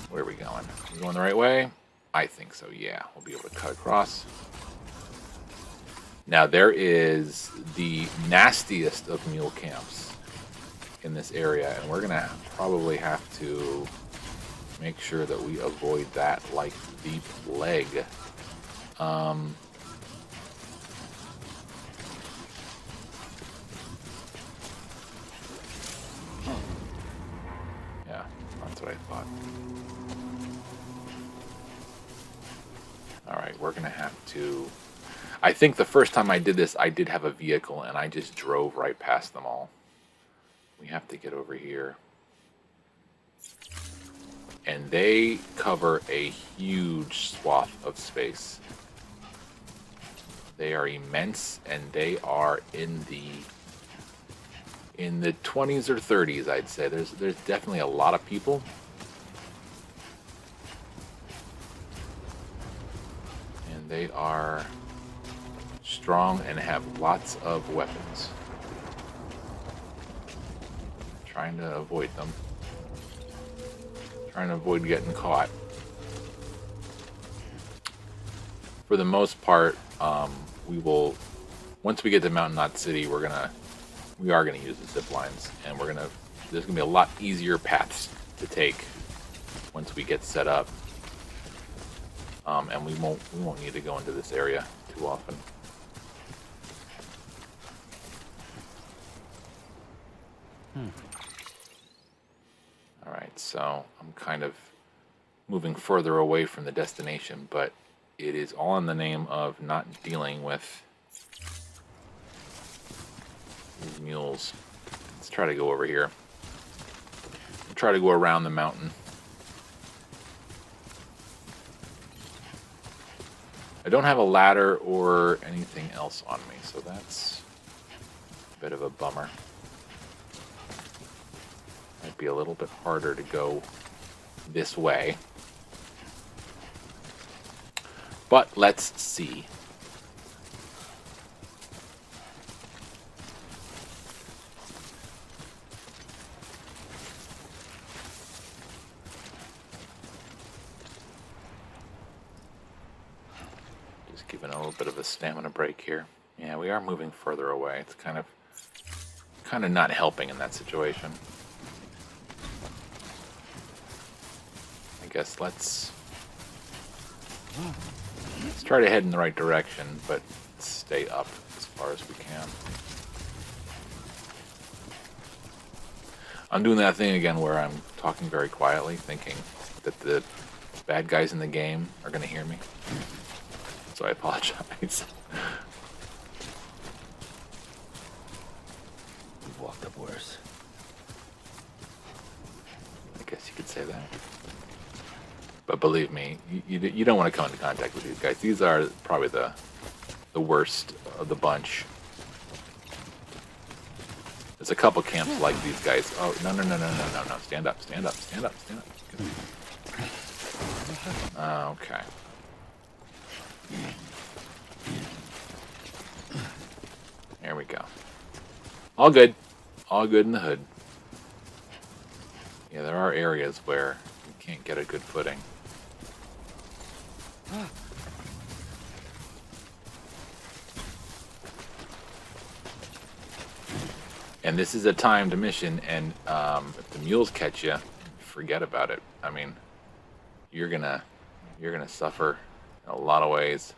Where are we going? We going the right way? I think so. Yeah, we'll be able to cut across. Now there is the nastiest of mule camps in this area, and we're gonna probably have to make sure that we avoid that like the plague. Yeah, that's what I thought. Alright, we're gonna have to... I think the first time I did this, I did have a vehicle, and I just drove right past them all. We have to get over here. And they cover a huge swath of space. They are immense, and they are in the 20s or 30s, I'd say. There's definitely a lot of people. And they are strong and have lots of weapons. Trying to avoid them. Trying to avoid getting caught. For the most part, we will, once we get to Mountain Knot City, we are gonna use the zip lines, and there's gonna be a lot easier paths to take once we get set up, and we won't need to go into this area too often. All right, so I'm kind of moving further away from the destination, but it is all in the name of not dealing with these mules. Let's try to go over here. Try to go around the mountain. I don't have a ladder or anything else on me, so that's a bit of a bummer. Might be a little bit harder to go this way. But let's see. Just giving a little bit of a stamina break here. Yeah, we are moving further away. It's kind of not helping in that situation. I guess let's try to head in the right direction, but stay up as far as we can. I'm doing that thing again where I'm talking very quietly, thinking that the bad guys in the game are going to hear me. So I apologize. We've walked up worse. I guess you could say that. But believe me, you don't want to come into contact with these guys. These are probably the worst of the bunch. There's a couple camps like these guys. Oh, no. Stand up. Okay. There we go. All good. All good in the hood. Yeah, there are areas where you can't get a good footing. And this is a timed mission, and if the mules catch you, forget about it. I mean, you're gonna suffer in a lot of ways.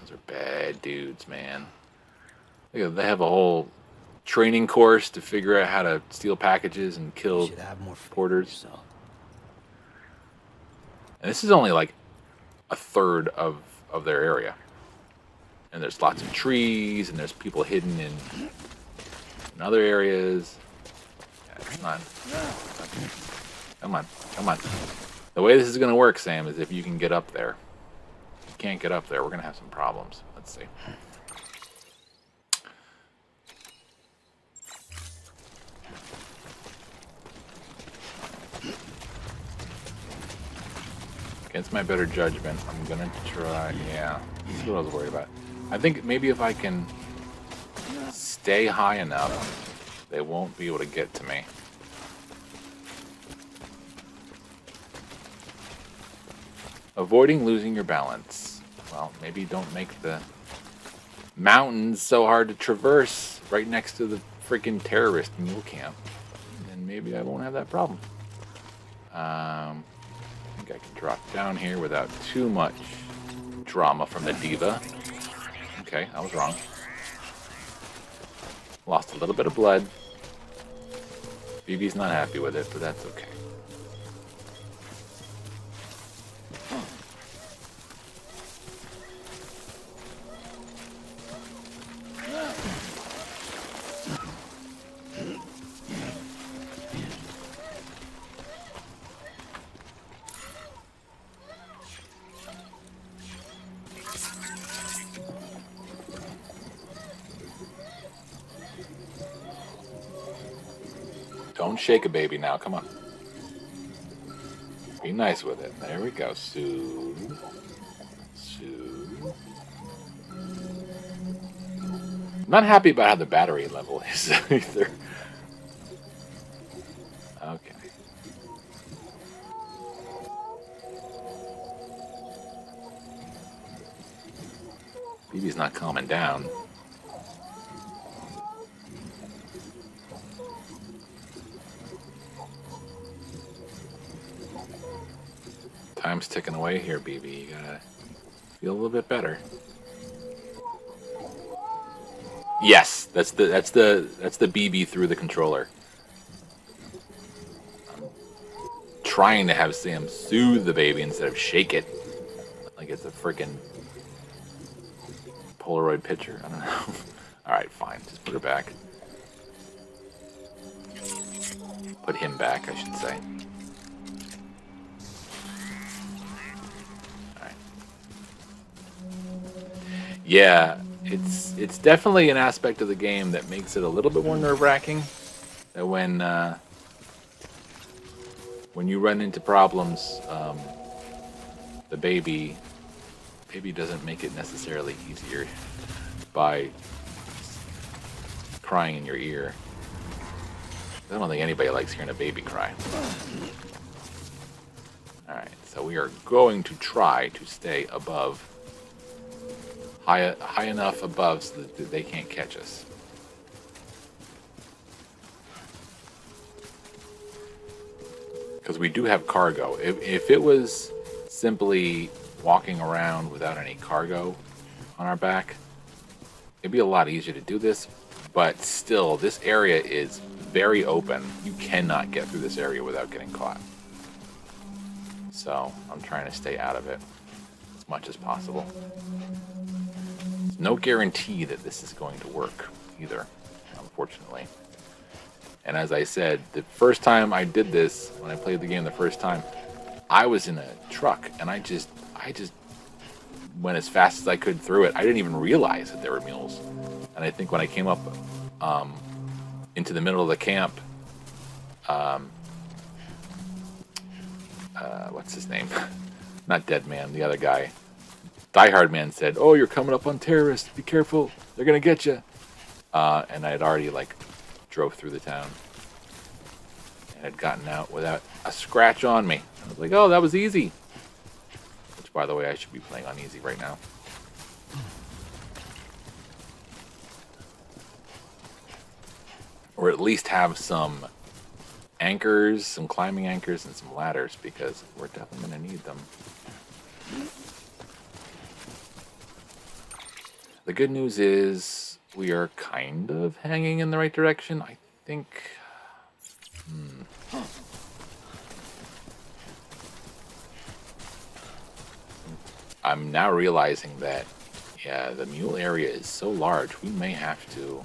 Those are bad dudes, man. Look at, they have a whole training course to figure out how to steal packages and You kill should have more faith in porters. yourself. And this is only like a third of their area. And there's lots of trees, and there's people hidden in other areas. Yeah, it's not. Come on, come on. The way this is going to work, Sam, is if you can get up there. If you can't get up there, we're going to have some problems. Let's see. Against my better judgment, I'm gonna try. Yeah, this is what I was worried about. I think maybe if I can stay high enough, they won't be able to get to me. Avoiding losing your balance. Well, maybe don't make the mountains so hard to traverse right next to the freaking terrorist mule camp. And maybe I won't have that problem. I think I can drop down here without too much drama from the diva. Okay, I was wrong. Lost a little bit of blood. BB's not happy with it, but that's okay. Don't shake a baby now, come on. Be nice with it. There we go. Soothe. Soothe. I'm not happy about how the battery level is either. Okay. BB's not calming down. Time's ticking away here, BB. You gotta feel a little bit better. Yes, that's the BB through the controller. I'm trying to have Sam soothe the baby instead of shake it, like it's a freaking Polaroid picture. I don't know. All right, fine. Just put her back. Put him back, I should say. Yeah, it's definitely an aspect of the game that makes it a little bit more nerve-wracking. That when you run into problems, the baby doesn't make it necessarily easier by crying in your ear. I don't think anybody likes hearing a baby cry. All right, so we are going to try to stay above. High enough above so that they can't catch us. Because we do have cargo. If it was simply walking around without any cargo on our back, it'd be a lot easier to do this. But still, this area is very open. You cannot get through this area without getting caught. So I'm trying to stay out of it as much as possible. No guarantee that this is going to work either, unfortunately. And as I said, the first time I did this, when I played the game the first time, I was in a truck and I just went as fast as I could through it. I didn't even realize that there were mules. And I think when I came up into the middle of the camp, what's his name? Not Dead Man, the other guy. Die Hard Man said, "Oh, you're coming up on terrorists. Be careful. They're going to get you." And I had already, drove through the town. And had gotten out without a scratch on me. I was like, oh, that was easy. Which, by the way, I should be playing on easy right now. Or at least have some anchors, some climbing anchors, and some ladders, because we're definitely going to need them. The good news is we are kind of hanging in the right direction. I think... I'm now realizing that, yeah, the mule area is so large, we may have to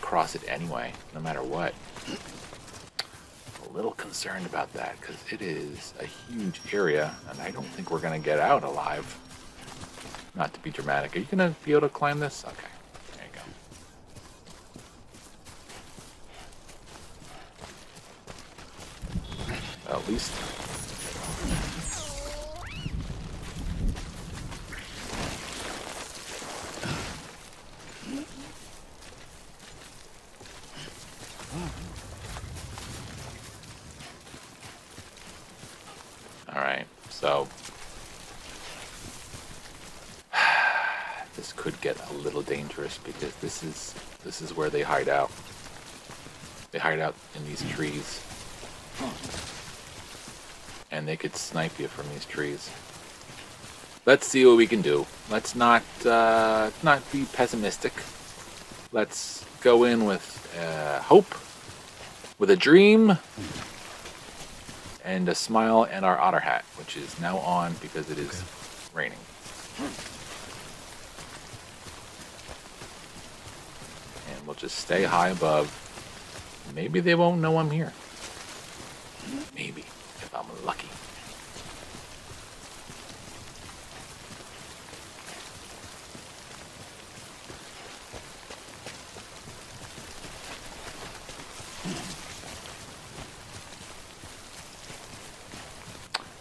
cross it anyway, no matter what. A little concerned about that, because it is a huge area, and I don't think we're going to get out alive. Not to be dramatic. Are you going to be able to climb this? Okay, there you go. At least... Alright, so this could get a little dangerous, because this is where they hide out. They hide out in these trees. And they could snipe you from these trees. Let's see what we can do. Let's not be pessimistic. Let's go in with hope, with a dream, and a smile, and our otter hat, which is now on because it is raining. And we'll just stay high above. Maybe they won't know I'm here. Maybe, if I'm lucky.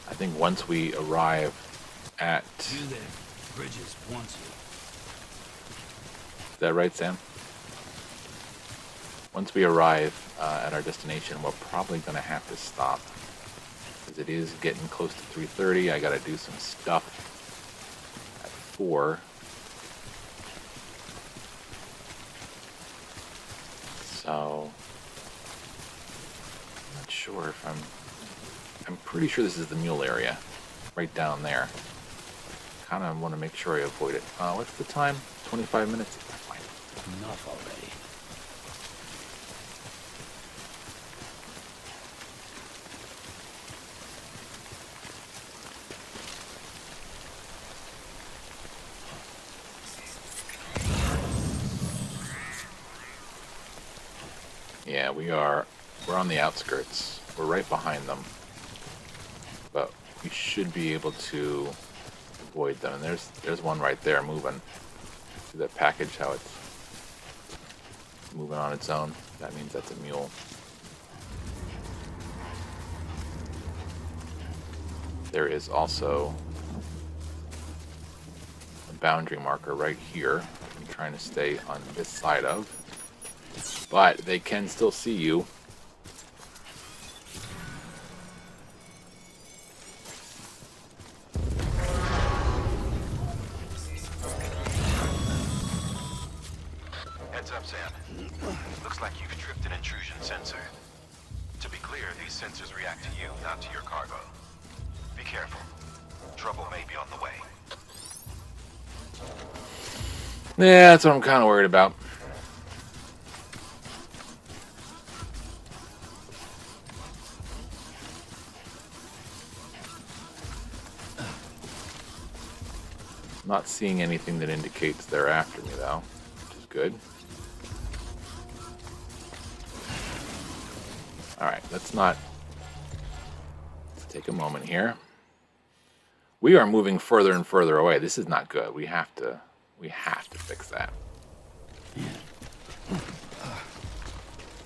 I think once we arrive at... Bridges wants you. Is that right, Sam? Once we arrive at our destination, we're probably going to have to stop, because it is getting close to 3:30. I got to do some stuff at 4. So, I'm not sure if I'm pretty sure this is the mule area, right down there. Kind of want to make sure I avoid it. What's the time? 25 minutes? Fine. Enough already. Yeah, we're on the outskirts. We're right behind them. But we should be able to avoid them. And there's one right there moving. See that package, how it's moving on its own? That means that's a mule. There is also a boundary marker right here. I'm trying to stay on this side of. But they can still see you. Heads up, Sam. Looks like you've tripped an intrusion sensor. To be clear, these sensors react to you, not to your cargo. Be careful. Trouble may be on the way. Yeah, that's what I'm kind of worried about. Not seeing anything that indicates they're after me, though, which is good. Alright, let's take a moment here. We are moving further and further away. This is not good. We have to fix that.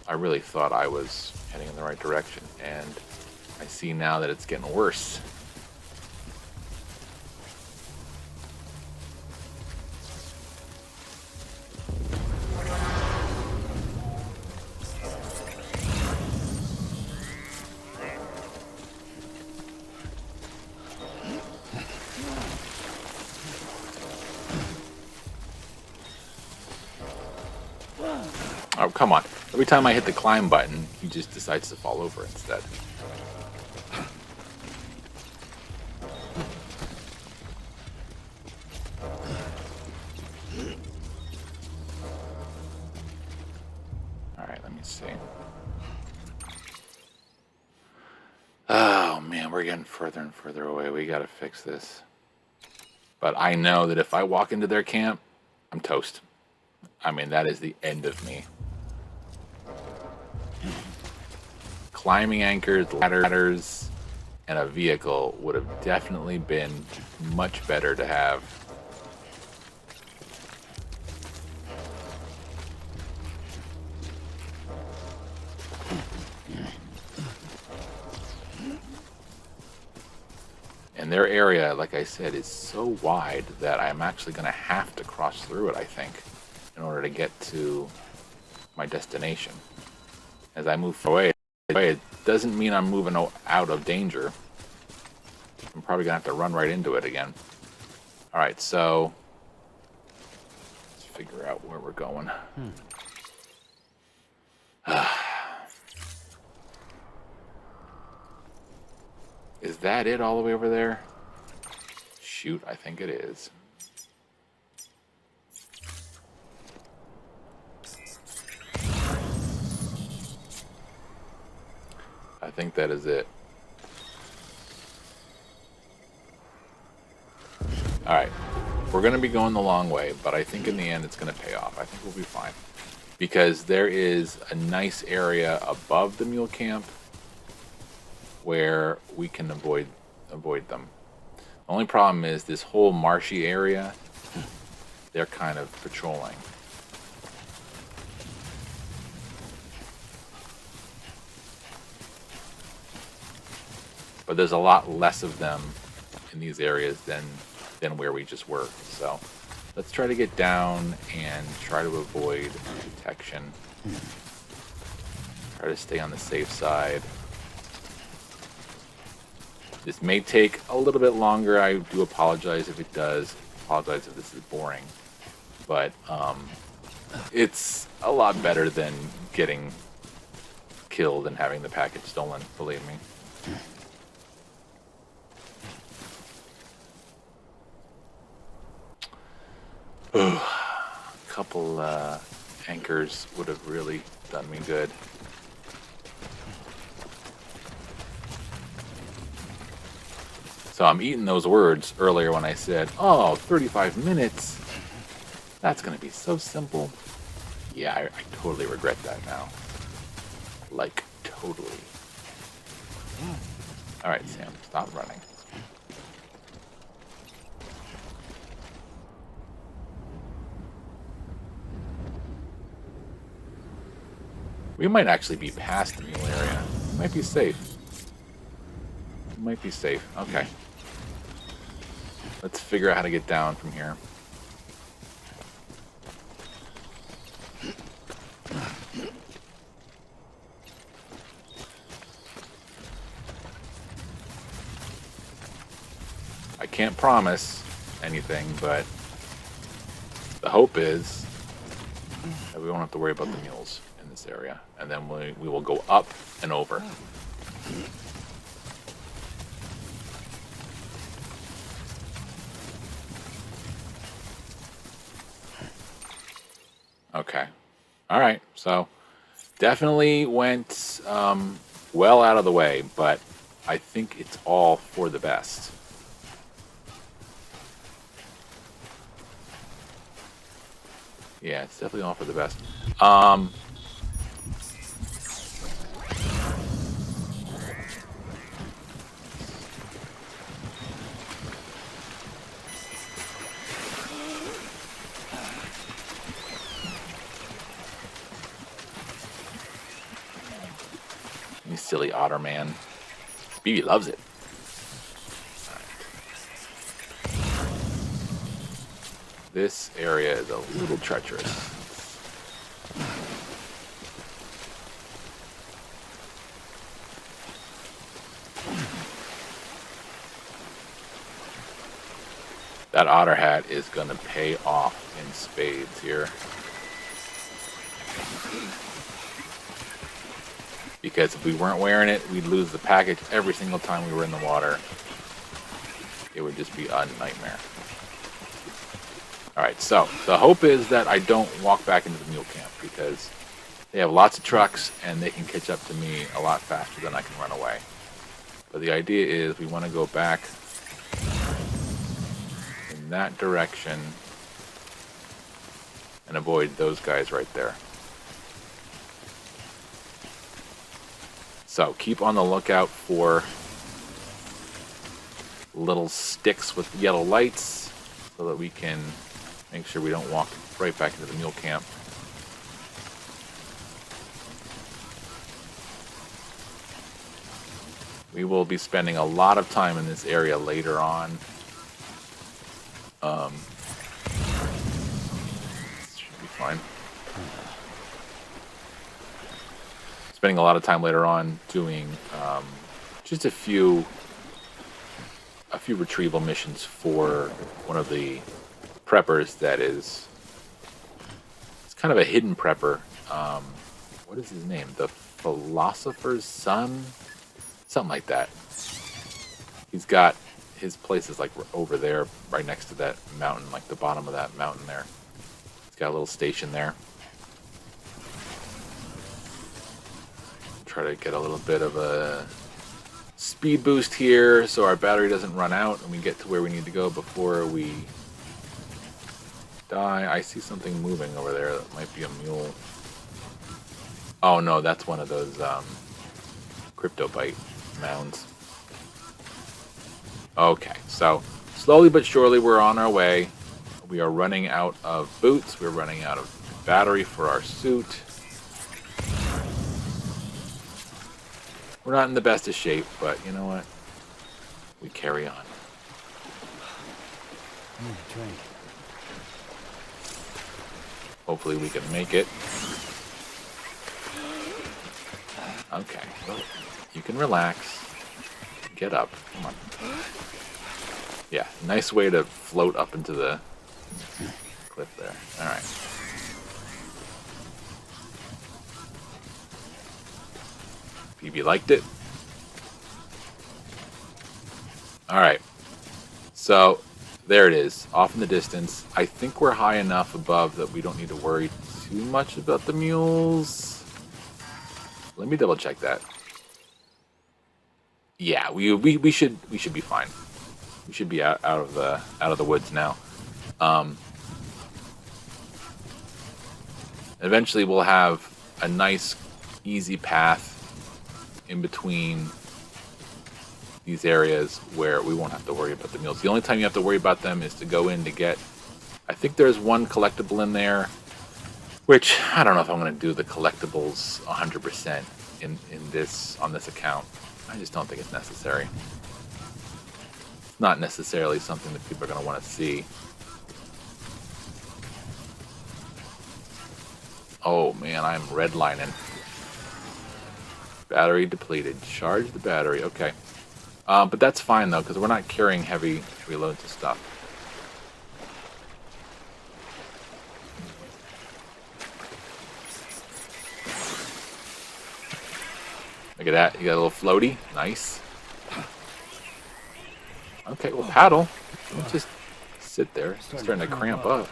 I really thought I was heading in the right direction, and I see now that it's getting worse. Oh, come on. Every time I hit the climb button, he just decides to fall over instead. Alright, let me see. Oh man, we're getting further and further away. We gotta fix this. But I know that if I walk into their camp, I'm toast. I mean, that is the end of me. Climbing anchors, ladders, and a vehicle would have definitely been much better to have. And their area, like I said, is so wide that I'm actually going to have to cross through it, I think, in order to get to my destination. As I move away, it doesn't mean I'm moving out of danger. I'm probably going to have to run right into it again. All right, so let's figure out where we're going. Is that it all the way over there? Shoot, I think it is. I think that is it. Alright, we're going to be going the long way, but I think in the end it's going to pay off. I think we'll be fine. Because there is a nice area above the mule camp where we can avoid them. The only problem is this whole marshy area, they're kind of patrolling. But there's a lot less of them in these areas than where we just were. So let's try to get down and try to avoid detection. Try to stay on the safe side. This may take a little bit longer. I do apologize if it does. Apologize if this is boring. But it's a lot better than getting killed and having the package stolen, believe me. A couple anchors would have really done me good. So I'm eating those words earlier when I said, oh, 35 minutes. That's going to be so simple. Yeah, I totally regret that now. Like, totally. All right, Sam, stop running. We might actually be past the mule area. We might be safe. We might be safe. Okay. Let's figure out how to get down from here. I can't promise anything, but the hope is that we won't have to worry about the mules in this area. And then we will go up and over. Okay. All right. So definitely went well out of the way, but I think it's all for the best. Yeah, it's definitely all for the best. You silly otter man. BB loves it. This area is a little treacherous. That otter hat is going to pay off in spades here. because if we weren't wearing it, we'd lose the package every single time we were in the water. It would just be a nightmare. Alright, so the hope is that I don't walk back into the mule camp because they have lots of trucks and they can catch up to me a lot faster than I can run away. But the idea is we want to go back in that direction and avoid those guys right there. So keep on the lookout for little sticks with yellow lights so that we can make sure we don't walk right back into the mule camp. We will be spending a lot of time in this area later on. Should be fine. Spending a lot of time later on doing just a few retrieval missions for one of the preppers that is, it's kind of a hidden prepper. What is his name? The Philosopher's Son? Something like that. He's got his place is like over there, right next to that mountain, like the bottom of that mountain there. He's got a little station there. Try to get a little bit of a speed boost here so our battery doesn't run out and we get to where we need to go before we die. I see something moving over there that might be a mule. Oh no, that's one of those cryptobite mounds. Okay, so slowly but surely we're on our way. We are running out of boots. We're running out of battery for our suit. We're not in the best of shape, but you know what? We carry on. Drink. Hopefully we can make it. Okay, well, you can relax. Get up. Come on. Yeah, nice way to float up into the cliff there. Alright. PB liked it. Alright. So, there it is. Off in the distance. I think we're high enough above that we don't need to worry too much about the mules. Let me double check that. Yeah, we should be fine. We should be out of the woods now. Eventually we'll have a nice easy path in between these areas where we won't have to worry about the mules. The only time you have to worry about them is to go in to get, I think there's one collectible in there, which I don't know if I'm going to do the collectibles 100% on this account. I just don't think it's necessary. It's not necessarily something that people are going to want to see. Oh man, I'm redlining. Battery depleted. Charge the battery. Okay. But that's fine though, because we're not carrying heavy loads of stuff. Look at that. You got a little floaty. Nice. Okay, well, paddle. Don't just sit there. It's starting to cramp up.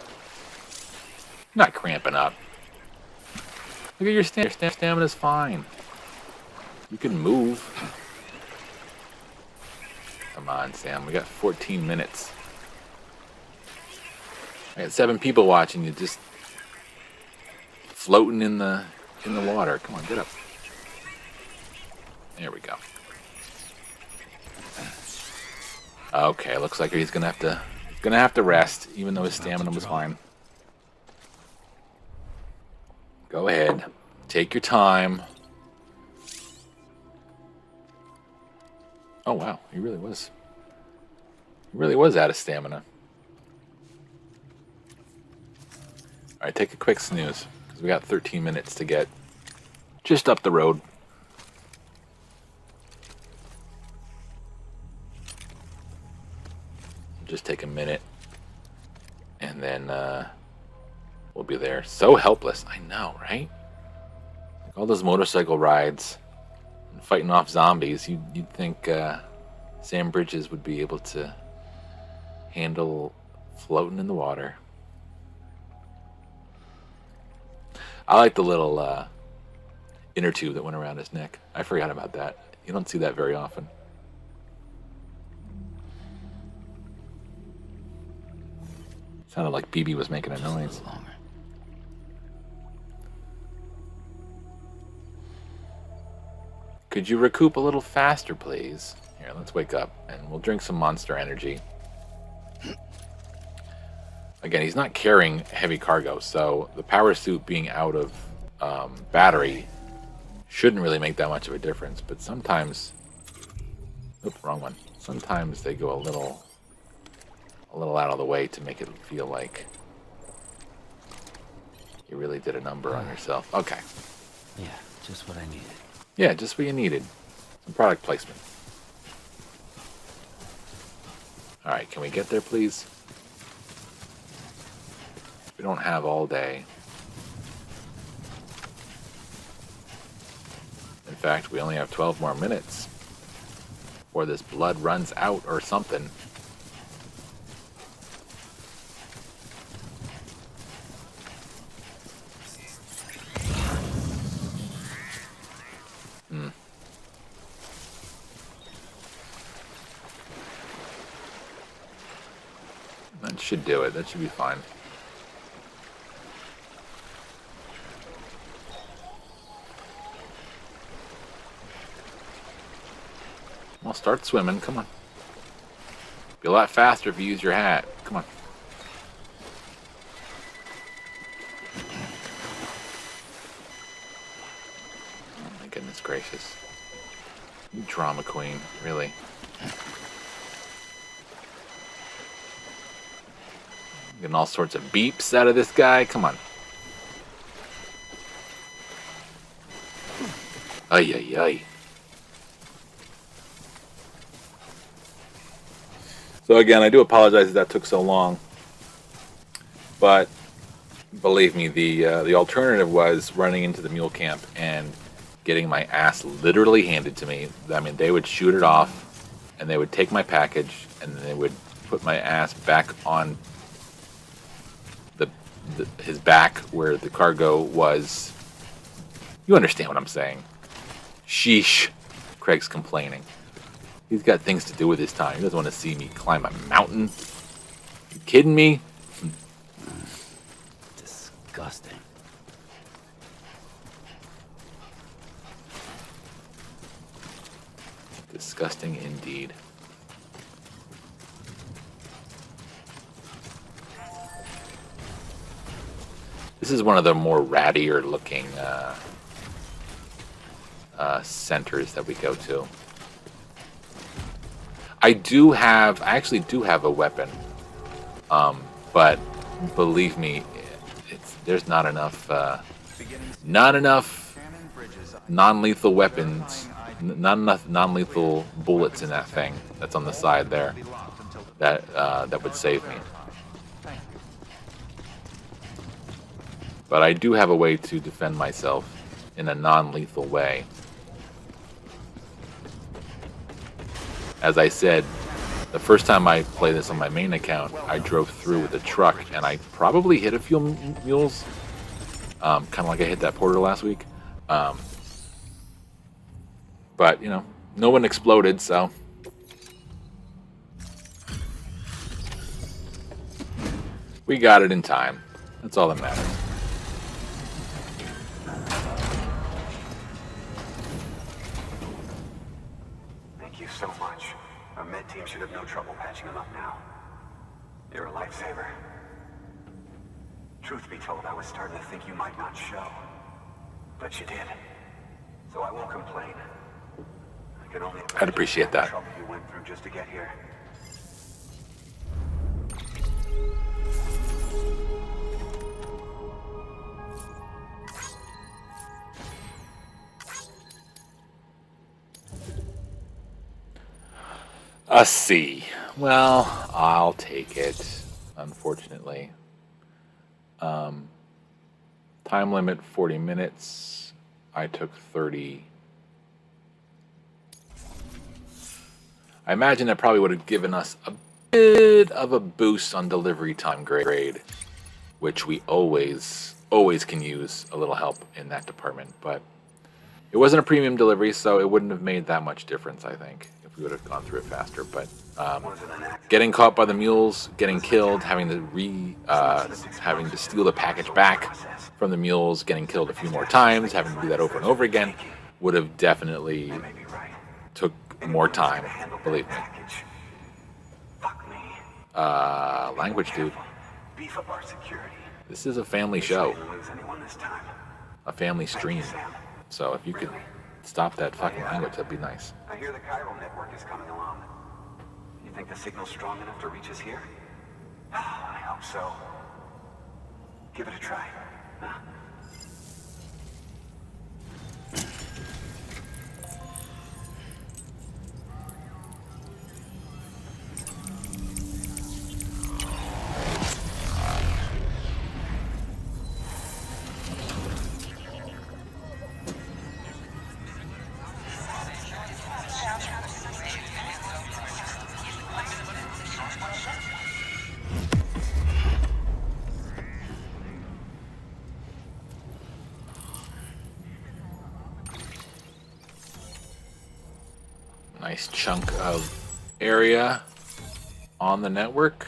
Not cramping up. Look at your stamina's fine. You can move. Come on, Sam. We got 14 minutes. I got 7 people watching you just floating in the water. Come on, get up. There we go. Okay, looks like he's gonna have to rest, even though his stamina was fine. Go ahead, take your time. Oh wow, he really was out of stamina. All right, take a quick snooze because we got 13 minutes to get just up the road. Just take a minute and then we'll be there. So helpless. I know, right? Like all those motorcycle rides and fighting off zombies, you'd think Sam Bridges would be able to handle floating in the water. I like the little inner tube that went around his neck. I forgot about that. You don't see that very often. Sounded like BB was making a noise. Could you recoup a little faster, please? Here, let's wake up, and we'll drink some Monster Energy. Again, he's not carrying heavy cargo, so the power suit being out of battery shouldn't really make that much of a difference. But sometimes, oops, wrong one. Sometimes they go a little out of the way to make it feel like you really did a number on yourself. Okay. Yeah, just what I needed. Yeah, just what you needed. Some product placement. All right, can we get there, please? We don't have all day. In fact, we only have 12 more minutes before this blood runs out or something. That should do it. That should be fine. Well, start swimming. Come on. Be a lot faster if you use your hat. Come on. Oh my goodness gracious. You drama queen, really. Getting all sorts of beeps out of this guy. Come on. Ay, ay, ay. So again, I do apologize that took so long. But believe me, the alternative was running into the mule camp and getting my ass literally handed to me. I mean, they would shoot it off, and they would take my package, and they would put my ass back on his back where the cargo was. You understand what I'm saying? Sheesh. Craig's complaining. He's got things to do with his time. He doesn't want to see me climb a mountain. You kidding me? Disgusting. Disgusting indeed. This is one of the more rattier looking centers that we go to. I actually do have a weapon, but believe me, there's not enough non-lethal weapons, not enough non-lethal bullets in that thing that's on the side there that would save me. But I do have a way to defend myself in a non-lethal way. As I said, the first time I played this on my main account, I drove through with a truck, and I probably hit a few mules, kind of like I hit that porter last week. But, you know, no one exploded, so... we got it in time. That's all that matters. Thank you so much. Our med team should have no trouble patching him up now. You're a lifesaver. Truth be told, I was starting to think you might not show. But you did. So I won't complain. I can only I'd appreciate that. The trouble you went through just to get here. A C. Well, I'll take it, unfortunately. Time limit 40 minutes. I took 30. I imagine that probably would have given us a bit of a boost on delivery time grade, which we always can use a little help in that department. But it wasn't a premium delivery, so it wouldn't have made that much difference, I think, if we would have gone through it faster. But getting caught by the mules, getting killed, having to steal the package back from the mules, getting killed a few more times, having to do that over and over again, would have definitely took more time, believe me. Language, dude. Beef up our security. This is a family show, Don't lose anyone this time. a family stream. So if you could stop that fucking language, that'd be nice. I hear the chiral network is coming along. You think the signal's strong enough to reach us here? I hope so. Give it a try. Huh? Nice chunk of area on the network.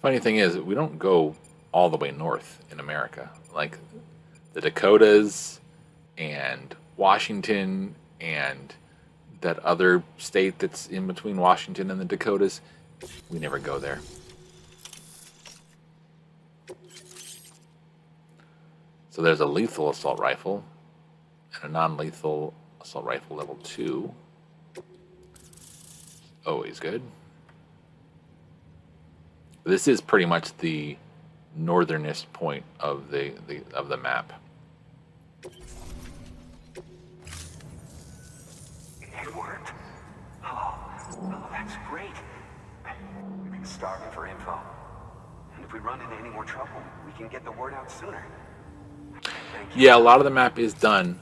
Funny thing is, we don't go all the way north in America. Like the Dakotas and Washington and that other state that's in between Washington and the Dakotas, we never go there. So there's a lethal assault rifle and a non-lethal assault rifle level 2. Always good. This is pretty much the northernest point of the map. It worked. Oh, that's great. We've been starving for info. And if we run into any more trouble, we can get the word out sooner. Yeah, a lot of the map is done.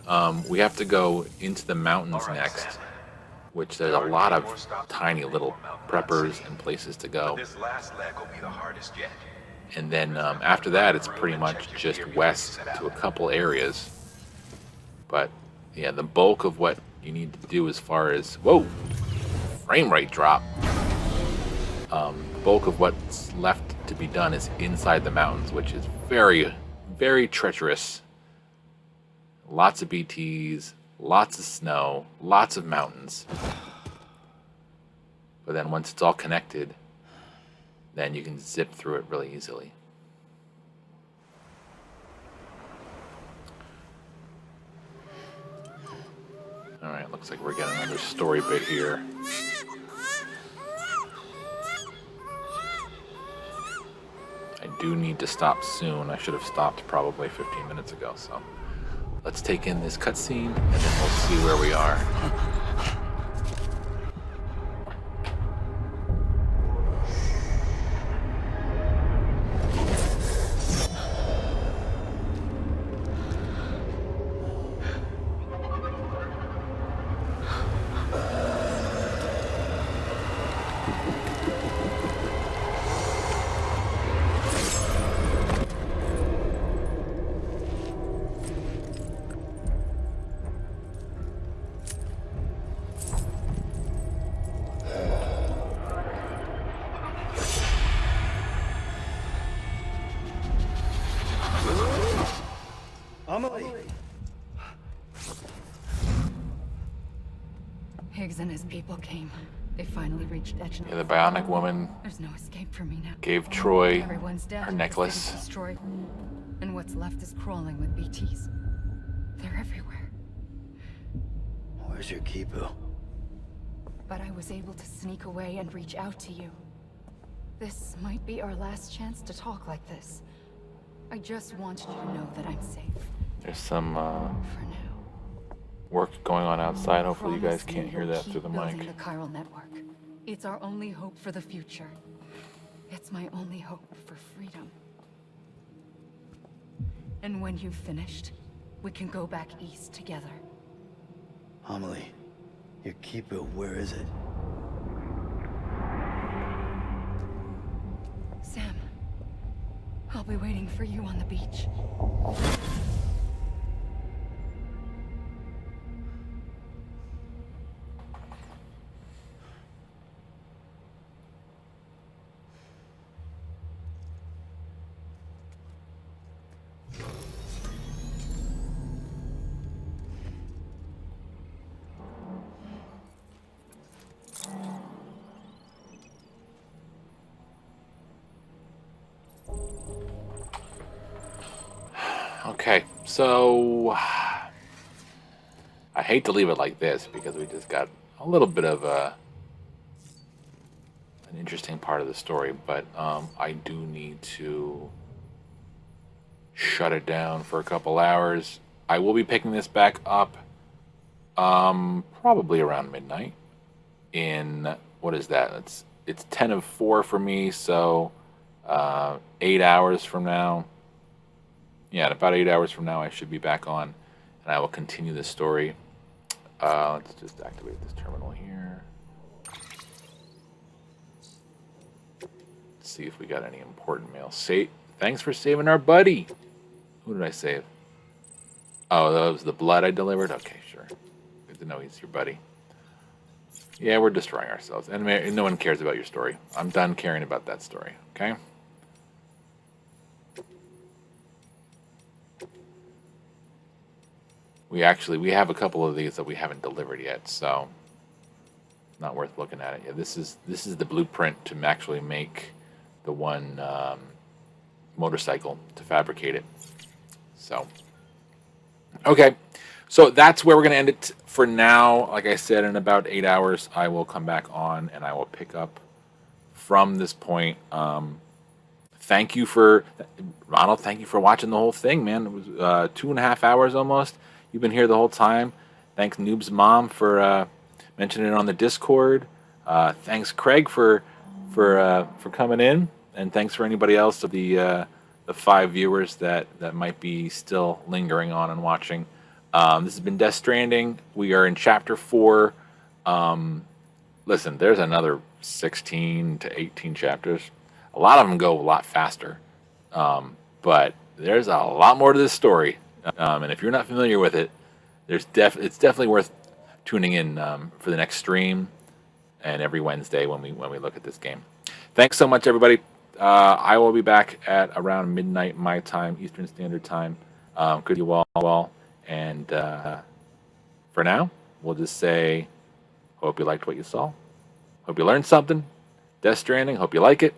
We have to go into the mountains next, which there's a lot of tiny little preppers and places to go. This last leg will be the hardest yet. And then after that, it's pretty much just west to a couple areas. But yeah, the bulk of what you need to do as far as, whoa, frame rate drop. The bulk of what's left to be done is inside the mountains, which is very, very treacherous. Lots of BTs, lots of snow, lots of mountains. But then once it's all connected, then you can zip through it really easily. Alright, looks like we're getting another story bit here. I do need to stop soon. I should have stopped probably 15 minutes ago, so let's take in this cutscene and then we'll see where we are. Higgs and his people came. They finally reached Etchin. Yeah, the bionic woman There's no escape for me now. gave Troy Everyone's dead. her The necklace. city's destroyed. And what's left is crawling with BTs. They're everywhere. Where's your Kipu? But I was able to sneak away and reach out to you. This might be our last chance to talk like this. I just wanted you to know that I'm safe. There's some For now. work going on outside. Hopefully you guys Promise me can't hear you'll that keep through the building mic. the chiral network. It's our only hope for the future. It's my only hope for freedom. And when you've finished, we can go back east together. Amelie, your keeper, where is it? Sam, I'll be waiting for you on the beach. Okay, so I hate to leave it like this because we just got a little bit of an interesting part of the story, but I do need to shut it down for a couple hours. I will be picking this back up probably around midnight. In what is that? It's 10 of 4 for me, so 8 hours from now. Yeah, in about 8 hours from now, I should be back on, and I will continue this story. Let's just activate this terminal here. Let's see if we got any important mail. Thanks for saving our buddy. Who did I save? Oh, that was the blood I delivered? Okay, sure. Good to know he's your buddy. Yeah, we're destroying ourselves. And no one cares about your story. I'm done caring about that story, okay? We have a couple of these that we haven't delivered yet, so not worth looking at it. Yeah, this is the blueprint to actually make the one motorcycle, to fabricate it. So, okay. So that's where we're going to end it for now. Like I said, in about 8 hours, I will come back on and I will pick up from this point. Ronald, thank you for watching the whole thing, man. It was 2.5 hours almost. You've been here the whole time. Thanks, Noob's mom, for mentioning it on the Discord. Thanks, Craig, for coming in, and thanks for anybody else of the 5 viewers that might be still lingering on and watching. This has been Death Stranding. We are in Chapter 4. Listen, there's another 16 to 18 chapters. A lot of them go a lot faster, but there's a lot more to this story. And if you're not familiar with it, it's definitely worth tuning in for the next stream and every Wednesday when we look at this game. Thanks so much, everybody. I will be back at around midnight my time, Eastern Standard Time. Good you all. And for now, we'll just say, hope you liked what you saw. Hope you learned something. Death Stranding. Hope you like it.